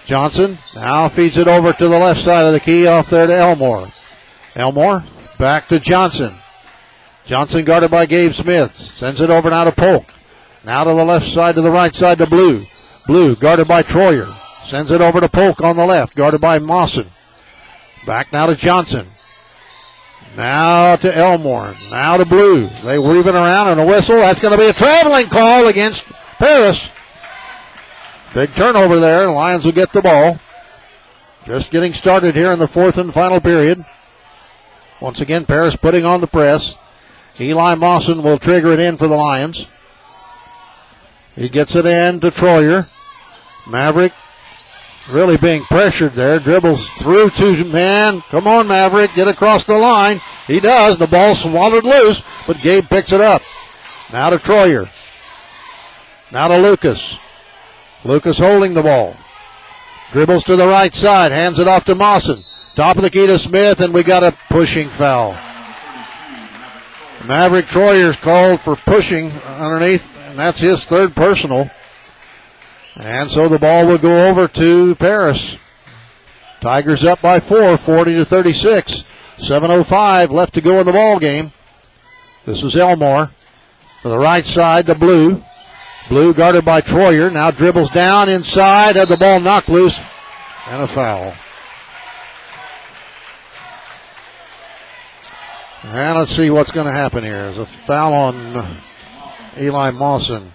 Johnson now feeds it over to the left side of the key off there to Elmore. Elmore back to Johnson. Johnson guarded by Gabe Smith. Sends it over now to Polk. Now to the left side to the right side to Blue. Blue guarded by Troyer. Sends it over to Polk on the left, guarded by Mawson. Back now to Johnson. Now to Elmore. Now to Blue. They weave it around and a whistle. That's going to be a traveling call against Paris. Big turnover there. Lions will get the ball. Just getting started here in the fourth and final period. Once again, Paris putting on the press. Eli Mawson will trigger it in for the Lions. He gets it in to Troyer. Maverick really being pressured there. Dribbles through two men. Come on, Maverick. Get across the line. He does. The ball swallowed loose, but Gabe picks it up. Now to Troyer. Now to Lucas. Lucas holding the ball. Dribbles to the right side. Hands it off to Mawson. Top of the key to Smith, and we got a pushing foul. Maverick Troyer's called for pushing underneath, and that's his third personal. And so the ball will go over to Paris. Tigers up by 4, 40-36. 7:05 left to go in the ball game. This is Elmore. To the right side, the Blue. Blue guarded by Troyer. Now dribbles down inside. Had the ball knocked loose. And a foul. And let's see what's going to happen here. There's a foul on Eli Mawson.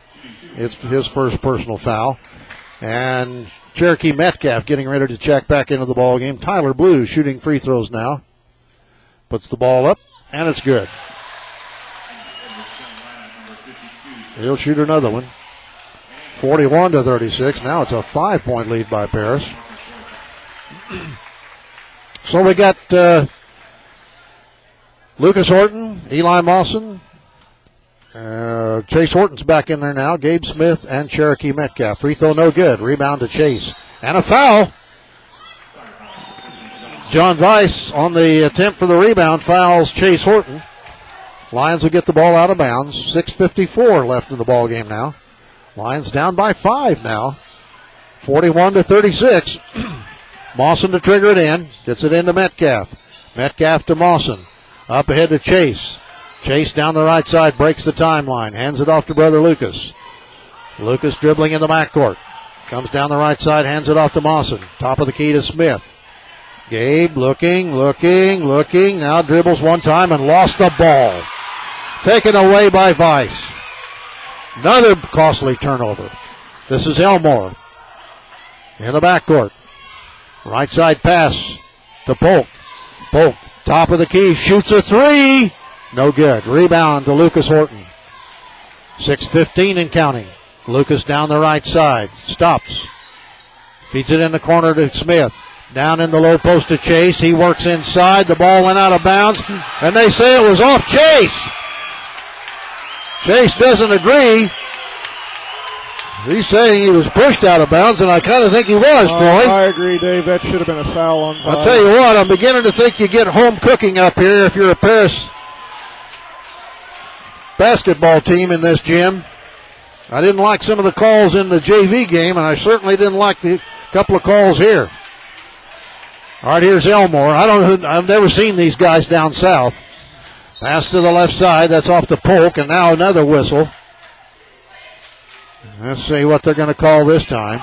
It's his first personal foul. And Cherokee Metcalf getting ready to check back into the ball game. Tyler Blue shooting free throws now. Puts the ball up, and it's good. He'll shoot another one. 41-36. Now it's a 5-point lead by Paris. So we got Lucas Horton, Eli Mawson, Chase Horton's back in there now. Gabe Smith and Cherokee Metcalf. Free throw no good. Rebound to Chase. And a foul. John Weiss on the attempt for the rebound fouls Chase Horton. Lions will get the ball out of bounds. 6:54 left in the ball game now. Lions down by 5 now. 41-36. Mawson to trigger it in. Gets it into Metcalf. Metcalf to Mawson. Up ahead to Chase. Chase down the right side, breaks the timeline. Hands it off to brother Lucas. Lucas dribbling in the backcourt. Comes down the right side, hands it off to Mawson. Top of the key to Smith. Gabe looking. Now dribbles one time and lost the ball. Taken away by Weiss. Another costly turnover. This is Elmore. In the backcourt. Right side pass to Polk. Polk, top of the key, shoots a three. No good. Rebound to Lucas Horton. 6:15 and counting. Lucas down the right side. Stops. Feeds it in the corner to Smith. Down in the low post to Chase. He works inside. The ball went out of bounds. And they say it was off Chase. Chase doesn't agree. He's saying he was pushed out of bounds, and I kind of think he was, Troy. I agree, Dave. That should have been a foul on Weiss. I'll tell you what, I'm beginning to think you get home cooking up here if you're a Paris basketball team in this gym. I didn't like some of the calls in the JV game, and I certainly didn't like the couple of calls here. All right, here's Elmore. I've never seen these guys down south. Pass to the left side. That's off to Polk, and now another whistle. Let's see what they're going to call this time.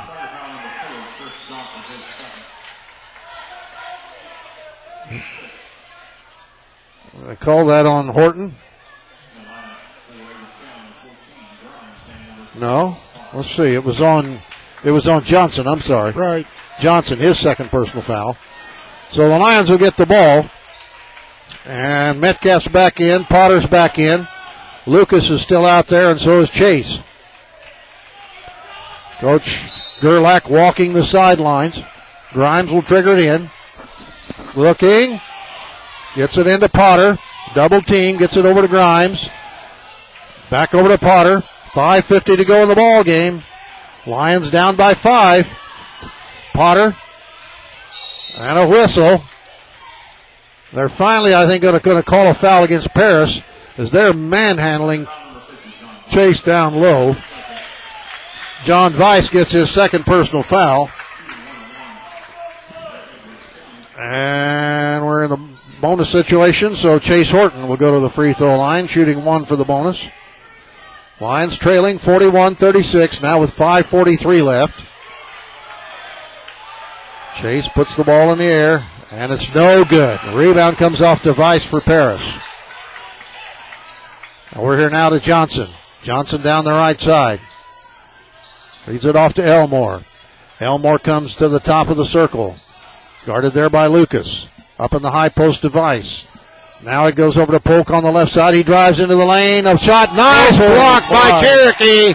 They call that on Horton? No. Let's see. It was on Johnson. I'm sorry. Right. Johnson, his second personal foul. So the Lions will get the ball. And Metcalf's back in. Potter's back in. Lucas is still out there, and so is Chase. Coach Gerlach walking the sidelines. Grimes will trigger it in. Looking. Gets it into Potter. Double team. Gets it over to Grimes. Back over to Potter. 5:50 to go in the ball game. Lions down by 5. Potter. And a whistle. They're finally, I think, going to call a foul against Paris as they're manhandling Chase down low. John Weiss gets his second personal foul. And we're in the bonus situation, so Chase Horton will go to the free throw line, shooting one for the bonus. Lions trailing 41-36, now with 5:43 left. Chase puts the ball in the air, and it's no good. The rebound comes off to Weiss for Paris. And we're here now to Johnson. Johnson down the right side. Feeds it off to Elmore. Elmore comes to the top of the circle. Guarded there by Lucas. Up in the high post to Weiss. Now it goes over to Polk on the left side. He drives into the lane. A shot. Nice block by Cherokee.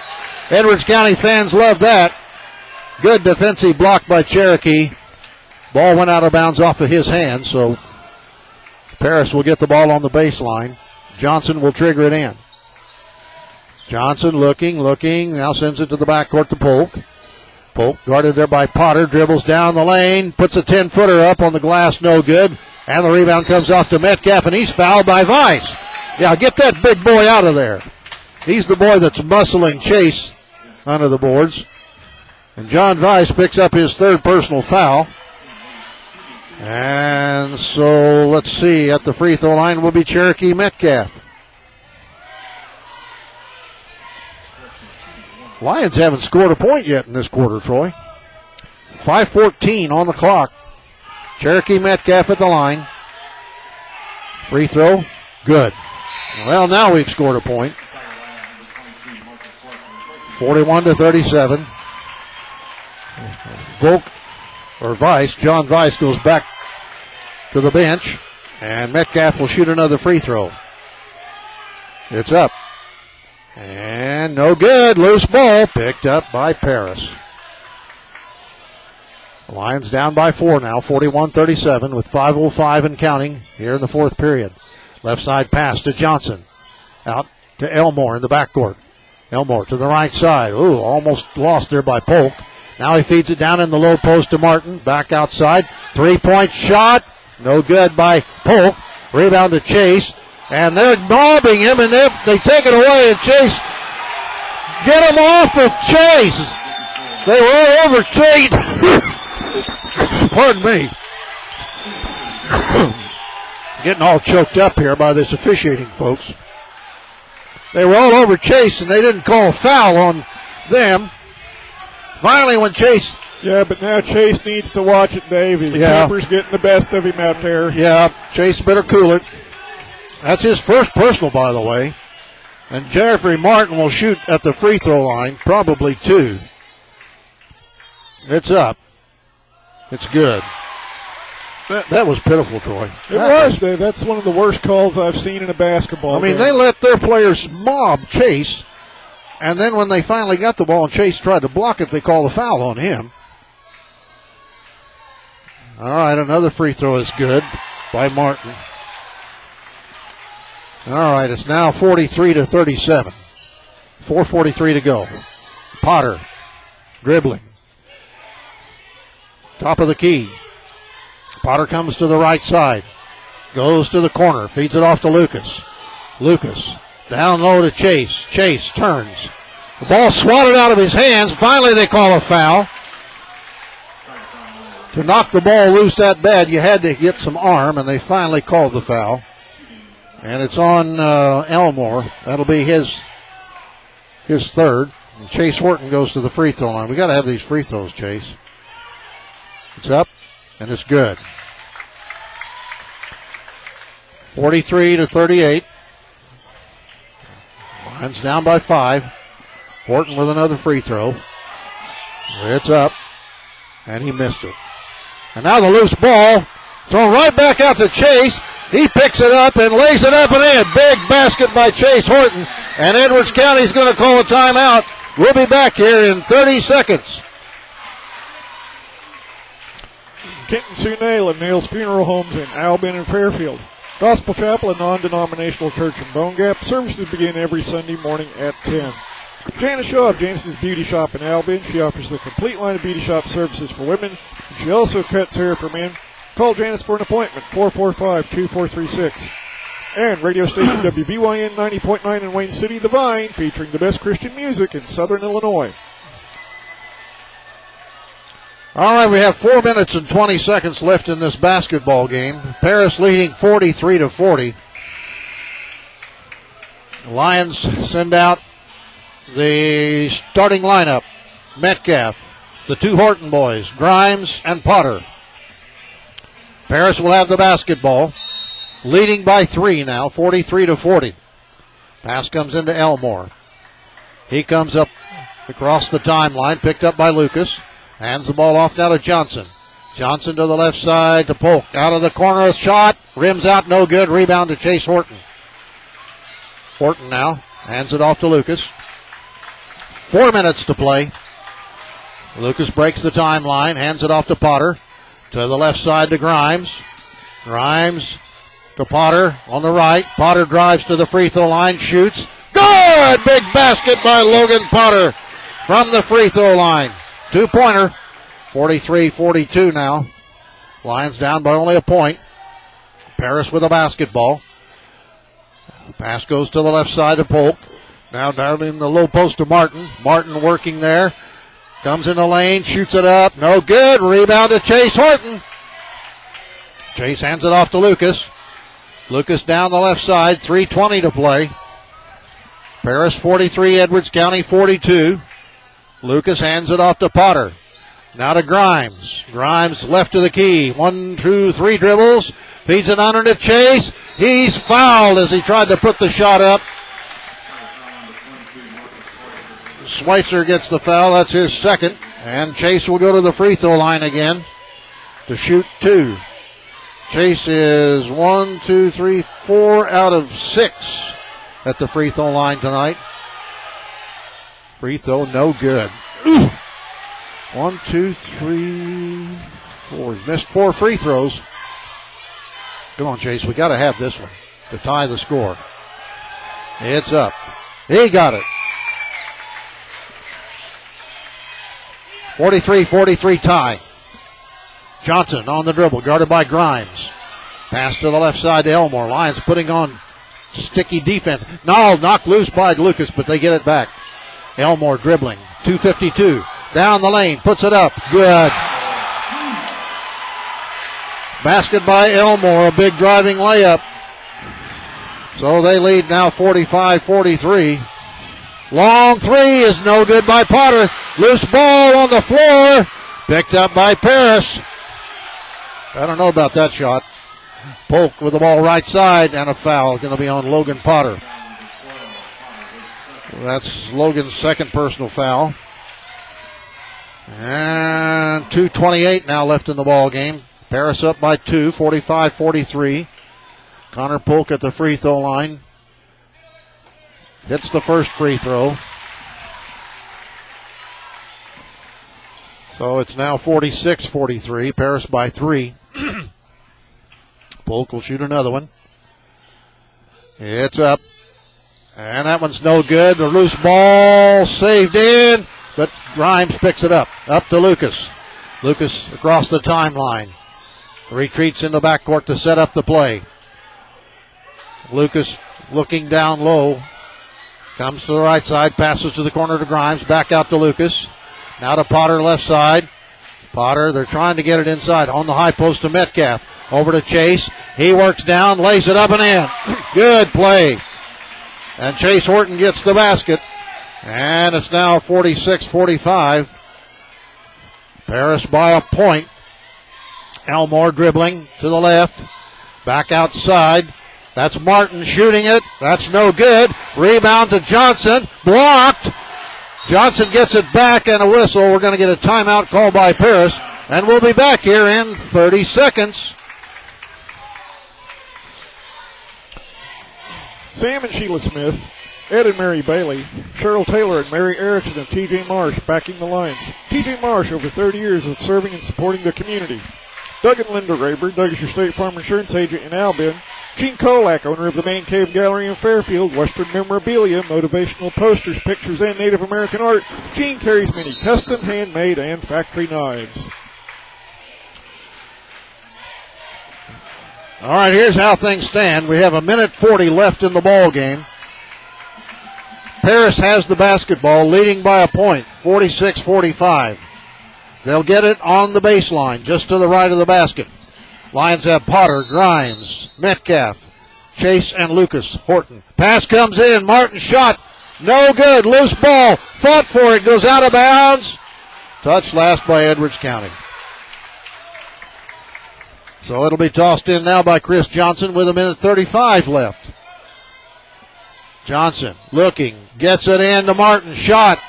Edwards County fans love that. Good defensive block by Cherokee. Ball went out of bounds off of his hand, so Paris will get the ball on the baseline. Johnson will trigger it in. Johnson looking, now sends it to the backcourt to Polk. Polk guarded there by Potter, dribbles down the lane, puts a 10-footer up on the glass, no good. And the rebound comes off to Metcalf, and he's fouled by Vice. Yeah, get that big boy out of there. He's the boy that's muscling Chase under the boards. And John Vice picks up his third personal foul. And so let's see, at the free throw line will be Cherokee Metcalf. Lions haven't scored a point yet in this quarter, Troy. 5:14 on the clock. Cherokee Metcalf at the line. Free throw, good. Well, now we've scored a point. 41-37. John Vice goes back to the bench, and Metcalf will shoot another free throw. It's up. And no good. Loose ball picked up by Paris. The Lions down by 4 now, 41-37 with 5:05 and counting here in the fourth period. Left side pass to Johnson. Out to Elmore in the backcourt. Elmore to the right side. Ooh, almost lost there by Polk. Now he feeds it down in the low post to Martin. Back outside. 3-point shot. No good by Polk. Rebound to Chase. And they're mobbing him, and they take it away, and Chase, get him off of Chase. They roll over Chase. Pardon me. Getting all choked up here by this officiating, folks. They rolled over Chase, and they didn't call a foul on them. Finally, when Chase... Yeah, but now Chase needs to watch it, Dave. His temper's getting the best of him out there. Yeah, Chase better cool it. That's his first personal, by the way. And Jeffrey Martin will shoot at the free throw line, probably 2. It's up. It's good. That was pitiful, Troy. It was, Dave. That's one of the worst calls I've seen in a basketball game. They let their players mob Chase, and then when they finally got the ball and Chase tried to block it, they called a foul on him. All right, another free throw is good by Martin. All right, it's now 43-37. 4:43 to go. Potter dribbling. Top of the key. Potter comes to the right side. Goes to the corner. Feeds it off to Lucas. Lucas down low to Chase. Chase turns. The ball swatted out of his hands. Finally they call a foul. To knock the ball loose that bad, you had to get some arm, and they finally called the foul. And it's on Elmore. That'll be his third. And Chase Horton goes to the free throw line. We got to have these free throws, Chase. It's up, and it's good. 43-38. Lions down by 5. Horton with another free throw. It's up, and he missed it. And now the loose ball thrown right back out to Chase. He picks it up and lays it up and in. Big basket by Chase Horton. And Edwards County's going to call a timeout. We'll be back here in 30 seconds. Kenton Sue Nail of Nail's Funeral Homes in Albin and Fairfield. Gospel Chapel, a non-denominational church in Bone Gap. Services begin every Sunday morning at 10. Janice Shaw of Janice's Beauty Shop in Albin. She offers the complete line of beauty shop services for women. And she also cuts hair for men. Call Janice for an appointment, 445-2436. And radio station WVYN 90.9 in Wayne City, The Vine, featuring the best Christian music in Southern Illinois. All right, we have 4 minutes and 20 seconds left in this basketball game. Paris leading 43-40. The Lions send out the starting lineup. Metcalf, the 2 Horton boys, Grimes and Potter. Paris will have the basketball, leading by 3 now, 43-40. Pass comes into Elmore. He comes up across the timeline, picked up by Lucas. Hands the ball off now to Johnson. Johnson to the left side to Polk. Out of the corner, a shot. Rims out, no good. Rebound to Chase Horton. Horton now hands it off to Lucas. 4 minutes to play. Lucas breaks the timeline, hands it off to Potter. To the left side to Grimes. Grimes to Potter on the right. Potter drives to the free throw line, shoots. Good! Big basket by Logan Potter from the free throw line. Two-pointer. 43-42 now. Lions down by only a point. Paris with a basketball. Pass goes to the left side of Polk. Now down in the low post to Martin. Martin working there. Comes in the lane, shoots it up. No good. Rebound to Chase Horton. Chase hands it off to Lucas. Lucas down the left side. 3:20 to play. Paris 43, Edwards County 42. Lucas hands it off to Potter. Now to Grimes. Grimes left to the key. 1, 2, 3 dribbles. Feeds it under to Chase. He's fouled as he tried to put the shot up. Schweitzer gets the foul. That's his second. And Chase will go to the free throw line again to shoot 2. Chase is 1, 2, 3, 4 out of 6 at the free throw line tonight. Free throw no good. 1, 2, 3, 4. He's missed 4 free throws. Come on, Chase. We got to have this one to tie the score. It's up. He got it. 43-43 tie. Johnson on the dribble, guarded by Grimes. Pass to the left side to Elmore. Lions putting on sticky defense. No, knocked loose by Lucas, but they get it back. Elmore dribbling. 2:52. Down the lane, puts it up. Good. Basket by Elmore, a big driving layup. So they lead now 45-43. Long three is no good by Potter. Loose ball on the floor. Picked up by Paris. I don't know about that shot. Polk with the ball right side and a foul. Going to be on Logan Potter. That's Logan's second personal foul. And 2:28 now left in the ball game. Paris up by 2, 45-43. Connor Polk at the free throw line. Hits the first free throw. So it's now 46-43. Paris by 3. Polk will shoot another one. It's up. And that one's no good. The loose ball saved in, but Grimes picks it up. Up to Lucas. Lucas across the timeline. Retreats in the backcourt to set up the play. Lucas looking down low. Comes to the right side, passes to the corner to Grimes, back out to Lucas. Now to Potter left side. Potter, they're trying to get it inside. On the high post to Metcalf. Over to Chase. He works down, lays it up and in. Good play. And Chase Horton gets the basket. And it's now 46-45. Paris by a point. Elmore dribbling to the left. Back outside. That's Martin shooting it. That's no good. Rebound to Johnson. Blocked. Johnson gets it back and a whistle. We're going to get a timeout called by Paris. And we'll be back here in 30 seconds. Sam and Sheila Smith, Ed and Mary Bailey, Cheryl Taylor and Mary Erickson of T.J. Marsh backing the Lions. T.J. Marsh, over 30 years of serving and supporting the community. Doug and Linda Rayburn, Doug is your State Farm Insurance agent in Albion. Gene Kolak, owner of the Man Cave Gallery in Fairfield, Western Memorabilia, motivational posters, pictures, and Native American art. Gene carries many custom, handmade, and factory knives. All right, here's how things stand. We have 1:40 left in the ball game. Paris has the basketball, leading by a point, 46-45. They'll get it on the baseline, just to the right of the basket. Lions have Potter, Grimes, Metcalf, Chase, and Lucas. Horton. Pass comes in. Martin shot. No good. Loose ball. Fought for it. Goes out of bounds. Touched last by Edwards County. So it'll be tossed in now by Chris Johnson with 1:35 left. Johnson looking. Gets it in to Martin. Shot.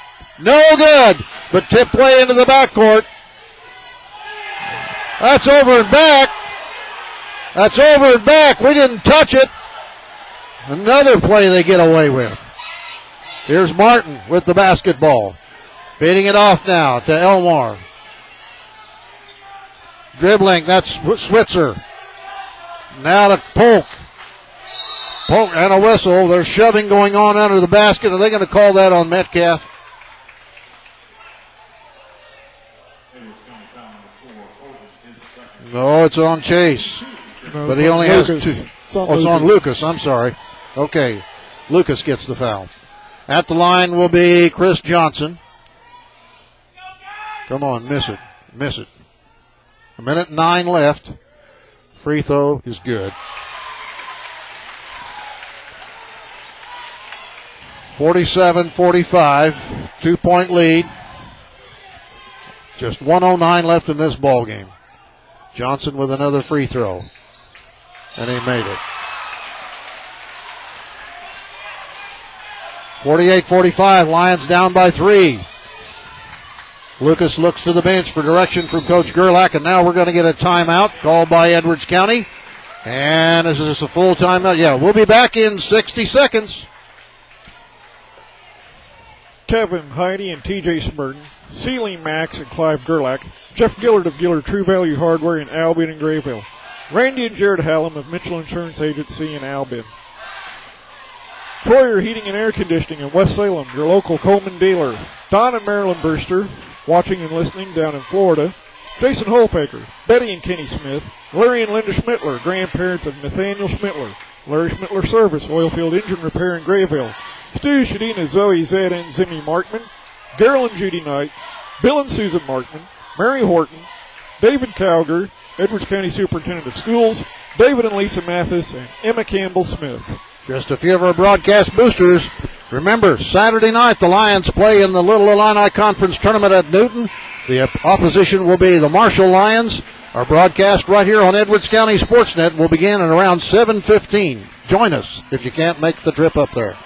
No good. But tipped way into the backcourt. That's over and back. That's over and back. We didn't touch it. Another play they get away with. Here's Martin with the basketball. Feeding it off now to Elmore. Dribbling, that's Switzer. Now to Polk. Polk and a whistle. There's shoving going on under the basket. Are they going to call that on Metcalf? No, it's on Chase. No, but he only Lucas. has 2. It's on it's on Lucas. I'm sorry. Okay. Lucas gets the foul. At the line will be Chris Johnson. Come on, miss it. Miss it. 1:09 left. Free throw is good. 47-45. 2-point lead. Just 1:09 left in this ball game. Johnson with another free throw. And he made it. 48-45. Lions down by 3. Lucas looks to the bench for direction from Coach Gerlach, and now we're going to get a timeout called by Edwards County. And is this a full timeout? Yeah, we'll be back in 60 seconds. Kevin, Heidi, and TJ Smurton, Celine Max and Clive Gerlach, Jeff Gillard of Gillard True Value Hardware in Albion and Grayville, Randy and Jared Hallam of Mitchell Insurance Agency in Albion, Troyer Heating and Air Conditioning in West Salem, your local Coleman dealer, Don and Marilyn Brewster, watching and listening down in Florida, Jason Holfaker, Betty and Kenny Smith, Larry and Linda Schmittler, grandparents of Nathaniel Schmittler, Larry Schmittler Service, Oilfield Engine Repair in Grayville, Stu, Shadina, Zoe, Zed, and Zimmy Markman, Gerald and Judy Knight, Bill and Susan Markman, Mary Horton, David Cowger, Edwards County Superintendent of Schools, David and Lisa Mathis, and Emma Campbell Smith. Just a few of our broadcast boosters. Remember, Saturday night the Lions play in the Little Illini Conference Tournament at Newton. The opposition will be the Marshall Lions. Our broadcast right here on Edwards County Sportsnet will begin at around 7:15. Join us if you can't make the trip up there.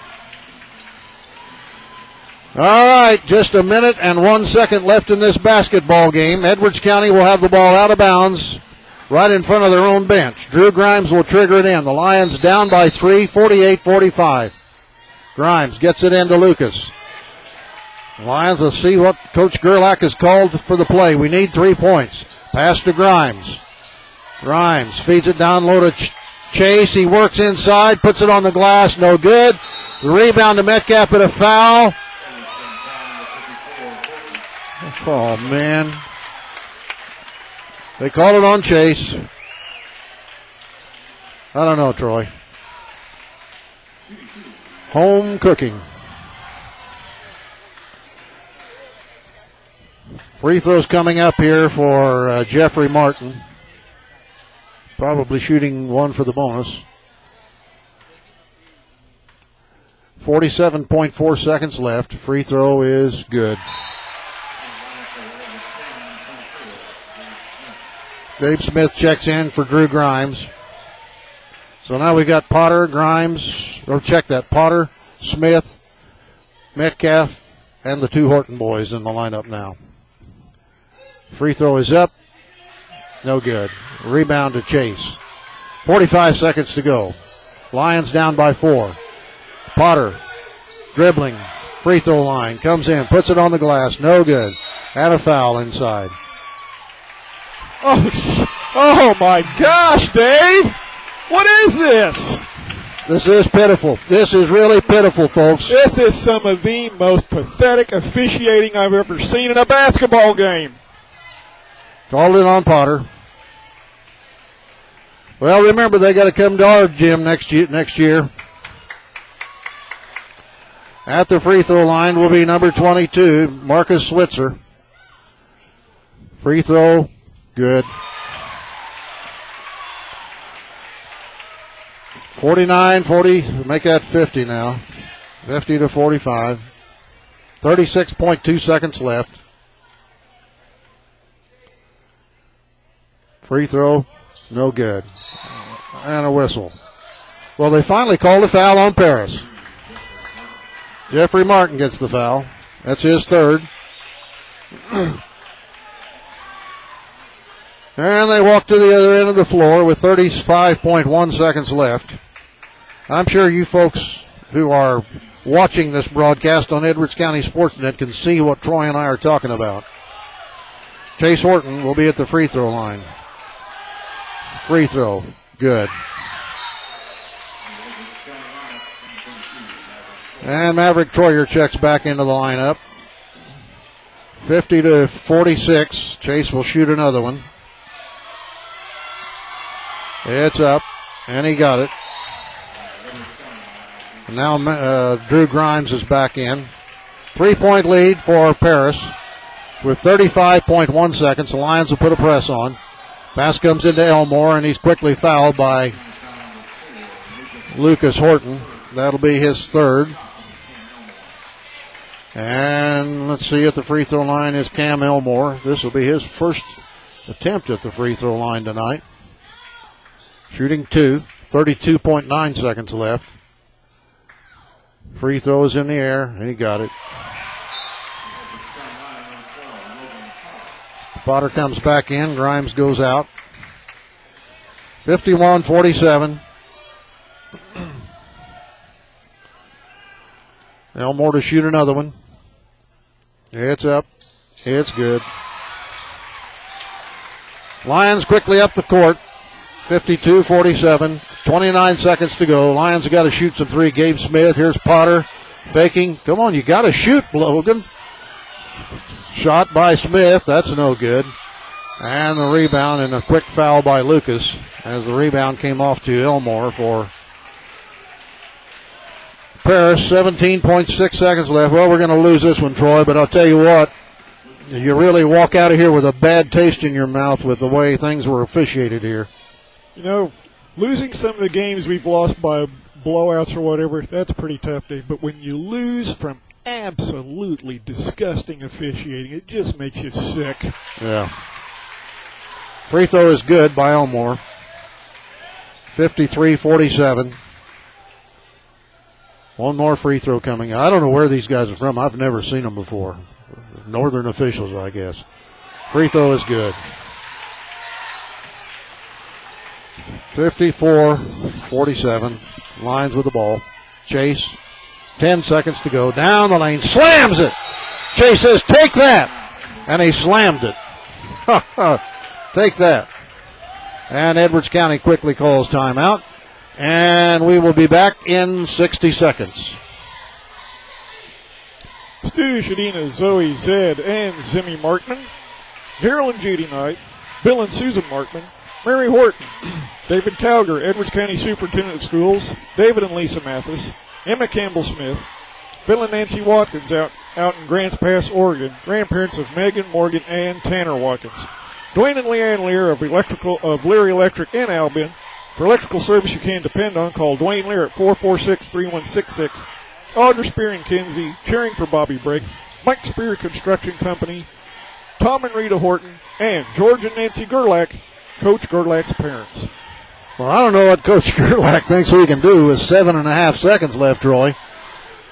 All right, just 1 minute and 1 second left in this basketball game. Edwards County will have the ball out of bounds right in front of their own bench. Drew Grimes will trigger it in. The Lions down by 3, 48-45. Grimes gets it into Lucas. Lions, let's see what Coach Gerlach has called for the play. We need 3 points. Pass to Grimes. Grimes feeds it down low to Chase. He works inside, puts it on the glass. No good. The rebound to Metcalf, but a foul. Oh, man. They call it on Chase. I don't know, Troy. Home cooking. Free throws coming up here for Jeffrey Martin. Probably shooting one for the bonus. 47.4 seconds left. Free throw is good. Dave Smith checks in for Drew Grimes. So now we've got Potter, Grimes, or check that, Potter, Smith, Metcalf, and the 2 Horton boys in the lineup now. Free throw is up. No good. Rebound to Chase. 45 seconds to go. Lions down by 4. Potter, dribbling, free throw line, comes in, puts it on the glass, no good. And a foul inside. Oh my gosh, Dave! What is this? This is pitiful. This is really pitiful, folks. This is some of the most pathetic officiating I've ever seen in a basketball game. Called it on Potter. Well, remember, they got to come to our gym next year. At the free throw line will be number 22, Marcus Switzer. Free throw, good. 49-40, make that 50 now. 50-45. 36.2 seconds left. Free throw, no good. And a whistle. Well, they finally called a foul on Paris. Jeffrey Martin gets the foul. That's his third. And they walk to the other end of the floor with 35.1 seconds left. I'm sure you folks who are watching this broadcast on Edwards County Sportsnet can see what Troy and I are talking about. Chase Horton will be at the free throw line. Free throw, good. And Maverick Troyer checks back into the lineup. 50-46. Chase will shoot another one. It's up, and he got it. And now Drew Grimes is back in. 3-point lead for Paris with 35.1 seconds. The Lions will put a press on. Pass comes into Elmore, and he's quickly fouled by Lucas Horton. That'll be his third. And let's see, at the free throw line is Cam Elmore. This will be his first attempt at the free throw line tonight. Shooting 2, 32.9 seconds left. Free throws in the air, and he got it. Potter comes back in. Grimes goes out. 51-47. Elmore to shoot another one. It's up. It's good. Lions quickly up the court. 52-47. 29 seconds to go. Lions have got to shoot some three. Gabe Smith. Here's Potter. Faking. Come on, you got to shoot, Logan. Shot by Smith. That's no good. And the rebound and a quick foul by Lucas as the rebound came off to Elmore for Paris. 17.6 seconds left. Well, we're going to lose this one, Troy, but I'll tell you what. You really walk out of here with a bad taste in your mouth with the way things were officiated here. You know, losing some of the games we've lost by blowouts or whatever, that's pretty tough, Dave. But when you lose from absolutely disgusting officiating, it just makes you sick. Yeah. Free throw is good by Elmore. 53-47. One more free throw coming. I don't know where these guys are from. I've never seen them before. Northern officials, I guess. Free throw is good. 54-47. Lions with the ball. Chase. 10 seconds to go. Down the lane. Slams it. Chase says, take that. And he slammed it. Take that. And Edwards County quickly calls timeout. And we will be back in 60 seconds. Stu, Shadina, Zoe, Zed, and Zimmy Markman. Daryl and Judy Knight. Bill and Susan Markman. Mary Horton. David Cowger, Edwards County Superintendent of Schools. David and Lisa Mathis. Emma Campbell Smith. Phil and Nancy Watkins out in Grants Pass, Oregon. Grandparents of Megan, Morgan, and Tanner Watkins. Dwayne and Leanne Lear of Lear Electric in Albion. For electrical service you can depend on, call Dwayne Lear at 446-3166. Audra Spear and Kinsey, cheering for Bobby Brake. Mike Spear Construction Company. Tom and Rita Horton. And George and Nancy Gerlach, Coach Gerlach's parents. Well, I don't know what Coach Gerlach thinks we can do with 7.5 seconds left, Troy.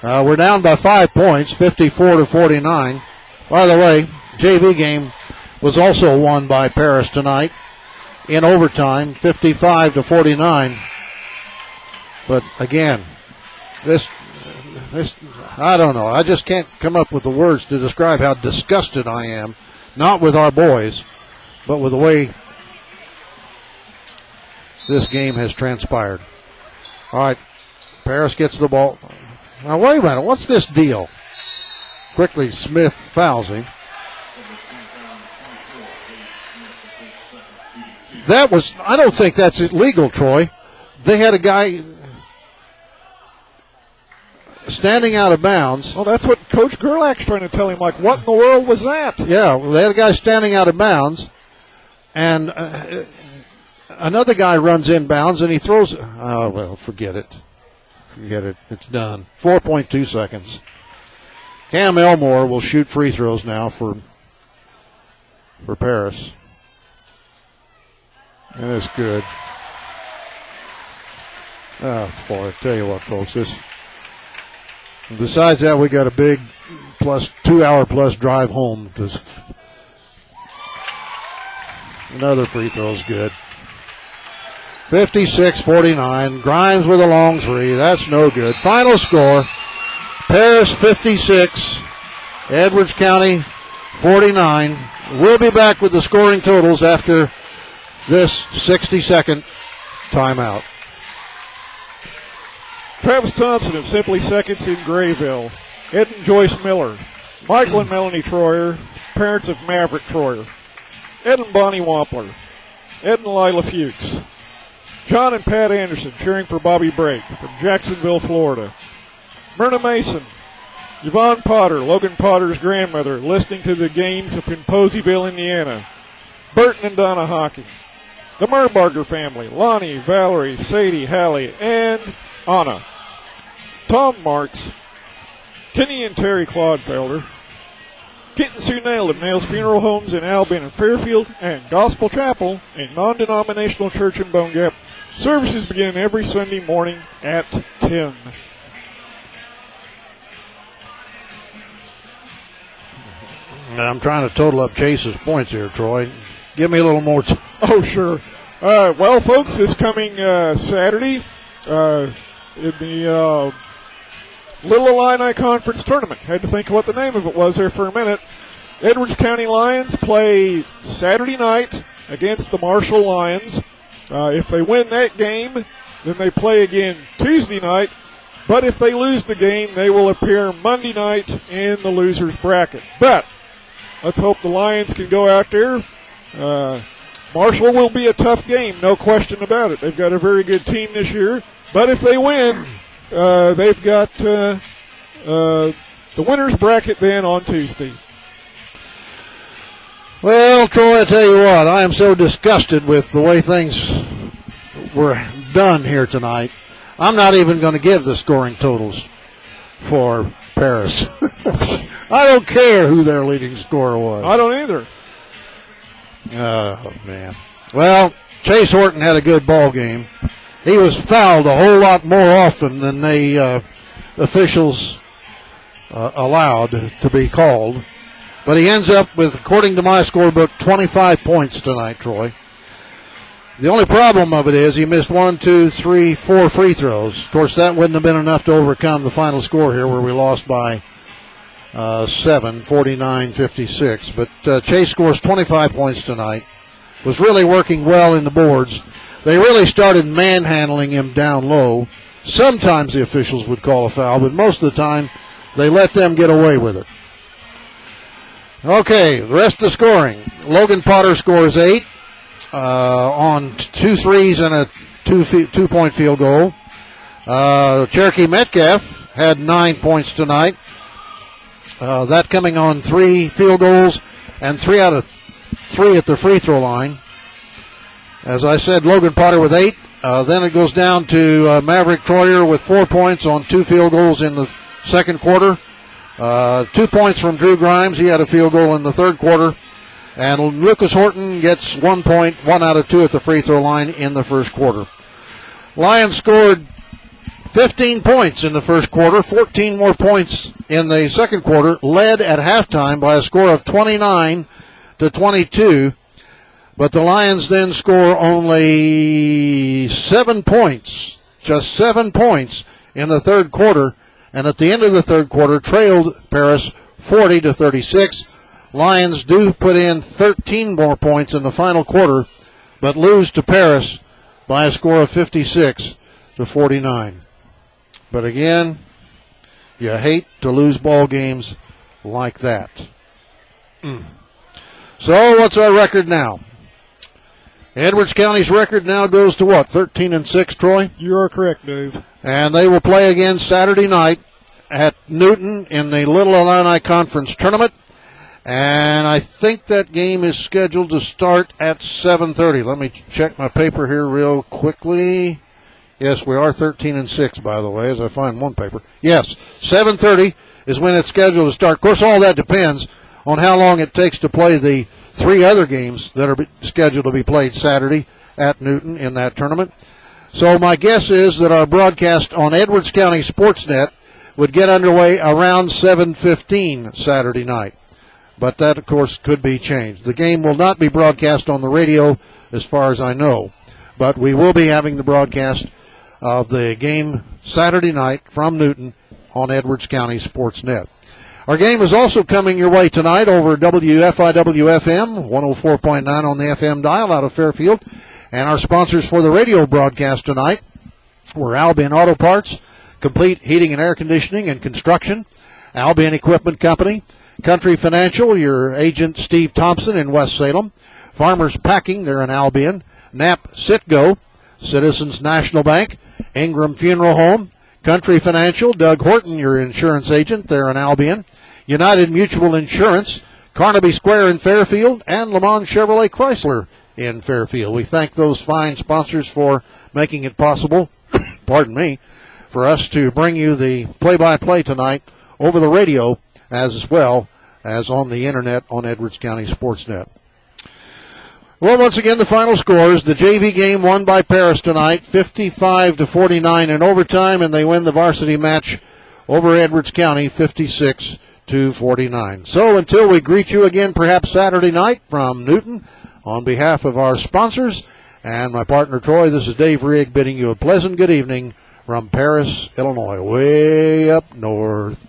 We're down by 5 points, 54-49. By the way, JV game was also won by Paris tonight in overtime, 55-49. But again, this, I don't know. I just can't come up with the words to describe how disgusted I am, not with our boys, but with the way this game has transpired. All right, Paris gets the ball. Now, wait a minute. What's this deal? Quickly, Smith fouls him. I don't think that's illegal, Troy. They had a guy standing out of bounds. Well, that's what Coach Gerlach's trying to tell him. Like, what in the world was that? Yeah, well, they had a guy standing out of bounds, and another guy runs inbounds, and he throws. Oh, well, forget it. Forget it. It's done. 4.2 seconds. Cam Elmore will shoot free throws now for Paris. And it's good. Oh, boy, I tell you what, folks. Besides that, we got a big 2-hour plus drive home. Another free throw is good. 56-49. Grimes with a long three. That's no good. Final score, Paris 56, Edwards County 49. We'll be back with the scoring totals after this 60-second timeout. Travis Thompson of Simply Seconds in Grayville. Ed and Joyce Miller. Michael and Melanie Troyer, parents of Maverick Troyer. Ed and Bonnie Wampler. Ed and Lila Fuchs. John and Pat Anderson cheering for Bobby Brake from Jacksonville, Florida. Myrna Mason, Yvonne Potter, Logan Potter's grandmother, listening to the games up in Poseyville, Indiana. Burton and Donna Hawking. The Merbarger family, Lonnie, Valerie, Sadie, Hallie, and Anna. Tom Marks, Kenny and Terry Claudefelder, Kit and Sue Nail of Nail's Funeral Homes in Albion and Fairfield, and Gospel Chapel, a non-denominational church in Bone Gap. Services begin every Sunday morning at 10. I'm trying to total up Chase's points here, Troy. Give me a little more. Oh, sure. Well, folks, this coming Saturday in the Little Illini Conference Tournament. Had to think of what the name of it was there for a minute. Edwards County Lions play Saturday night against the Marshall Lions. If they win that game, then they play again Tuesday night. But if they lose the game, they will appear Monday night in the loser's bracket. But let's hope the Lions can go out there. Marshall will be a tough game, no question about it. They've got a very good team this year. But if they win, they've got the winner's bracket then on Tuesday. Well, Troy, I tell you what, I am so disgusted with the way things were done here tonight. I'm not even going to give the scoring totals for Paris. I don't care who their leading scorer was. I don't either. Oh, man. Well, Chase Horton had a good ball game. He was fouled a whole lot more often than the officials allowed to be called. But he ends up with, according to my scorebook, 25 points tonight, Troy. The only problem of it is he missed 4 free throws. Of course, that wouldn't have been enough to overcome the final score here where we lost by 7, 49-56. But Chase scores 25 points tonight. Was really working well in the boards. They really started manhandling him down low. Sometimes the officials would call a foul, but most of the time they let them get away with it. Okay, the rest of the scoring. Logan Potter scores 8 on 2 threes and a 2-point field goal. Cherokee Metcalf had 9 points tonight. That coming on 3 field goals and 3 out of 3 at the free throw line. As I said, Logan Potter with 8. Then it goes down to Maverick Troyer with 4 points on 2 field goals in the second quarter. 2 points from Drew Grimes. He had a field goal in the third quarter. And Lucas Horton gets 1 point, 1 out of 2 at the free throw line in the first quarter. Lions scored 15 points in the first quarter, 14 more points in the second quarter, led at halftime by a score of 29-22. But the Lions then score only 7 points, just 7 points in the third quarter. And at the end of the third quarter, trailed Paris 40-36. Lions do put in 13 more points in the final quarter, but lose to Paris by a score of 56-49. But again, you hate to lose ball games like that. So what's our record now? Edwards County's record now goes to what, 13-6, Troy? You are correct, Dave. And they will play again Saturday night at Newton in the Little Illini Conference Tournament. And I think that game is scheduled to start at 7:30. Let me check my paper here real quickly. Yes, we are 13-6, by the way, as I find one paper. Yes, 7:30 is when it's scheduled to start. Of course, all that depends on how long it takes to play the 3 other games that are scheduled to be played Saturday at Newton in that tournament. So my guess is that our broadcast on Edwards County Sports.net would get underway around 7:15 Saturday night. But that, of course, could be changed. The game will not be broadcast on the radio as far as I know. But we will be having the broadcast of the game Saturday night from Newton on Edwards County Sports.net. Our game is also coming your way tonight over WFIW-FM, 104.9 on the FM dial out of Fairfield. And our sponsors for the radio broadcast tonight were Albion Auto Parts, Complete Heating and Air Conditioning and Construction, Albion Equipment Company, Country Financial, your agent Steve Thompson in West Salem, Farmers Packing, they're in Albion, Knapp Sitco, Citizens National Bank, Ingram Funeral Home, Country Financial, Doug Horton, your insurance agent there in Albion, United Mutual Insurance, Carnaby Square in Fairfield, and Le Mans Chevrolet Chrysler in Fairfield. We thank those fine sponsors for making it possible, pardon me, for us to bring you the play-by-play tonight over the radio as well as on the internet on Edwards County Sports.net. Well, once again, the final scores. The JV game won by Paris tonight, 55-49 in overtime, and they win the varsity match over Edwards County, 56-49. So until we greet you again perhaps Saturday night from Newton, on behalf of our sponsors and my partner Troy, this is Dave Rigg bidding you a pleasant good evening from Paris, Illinois, way up north.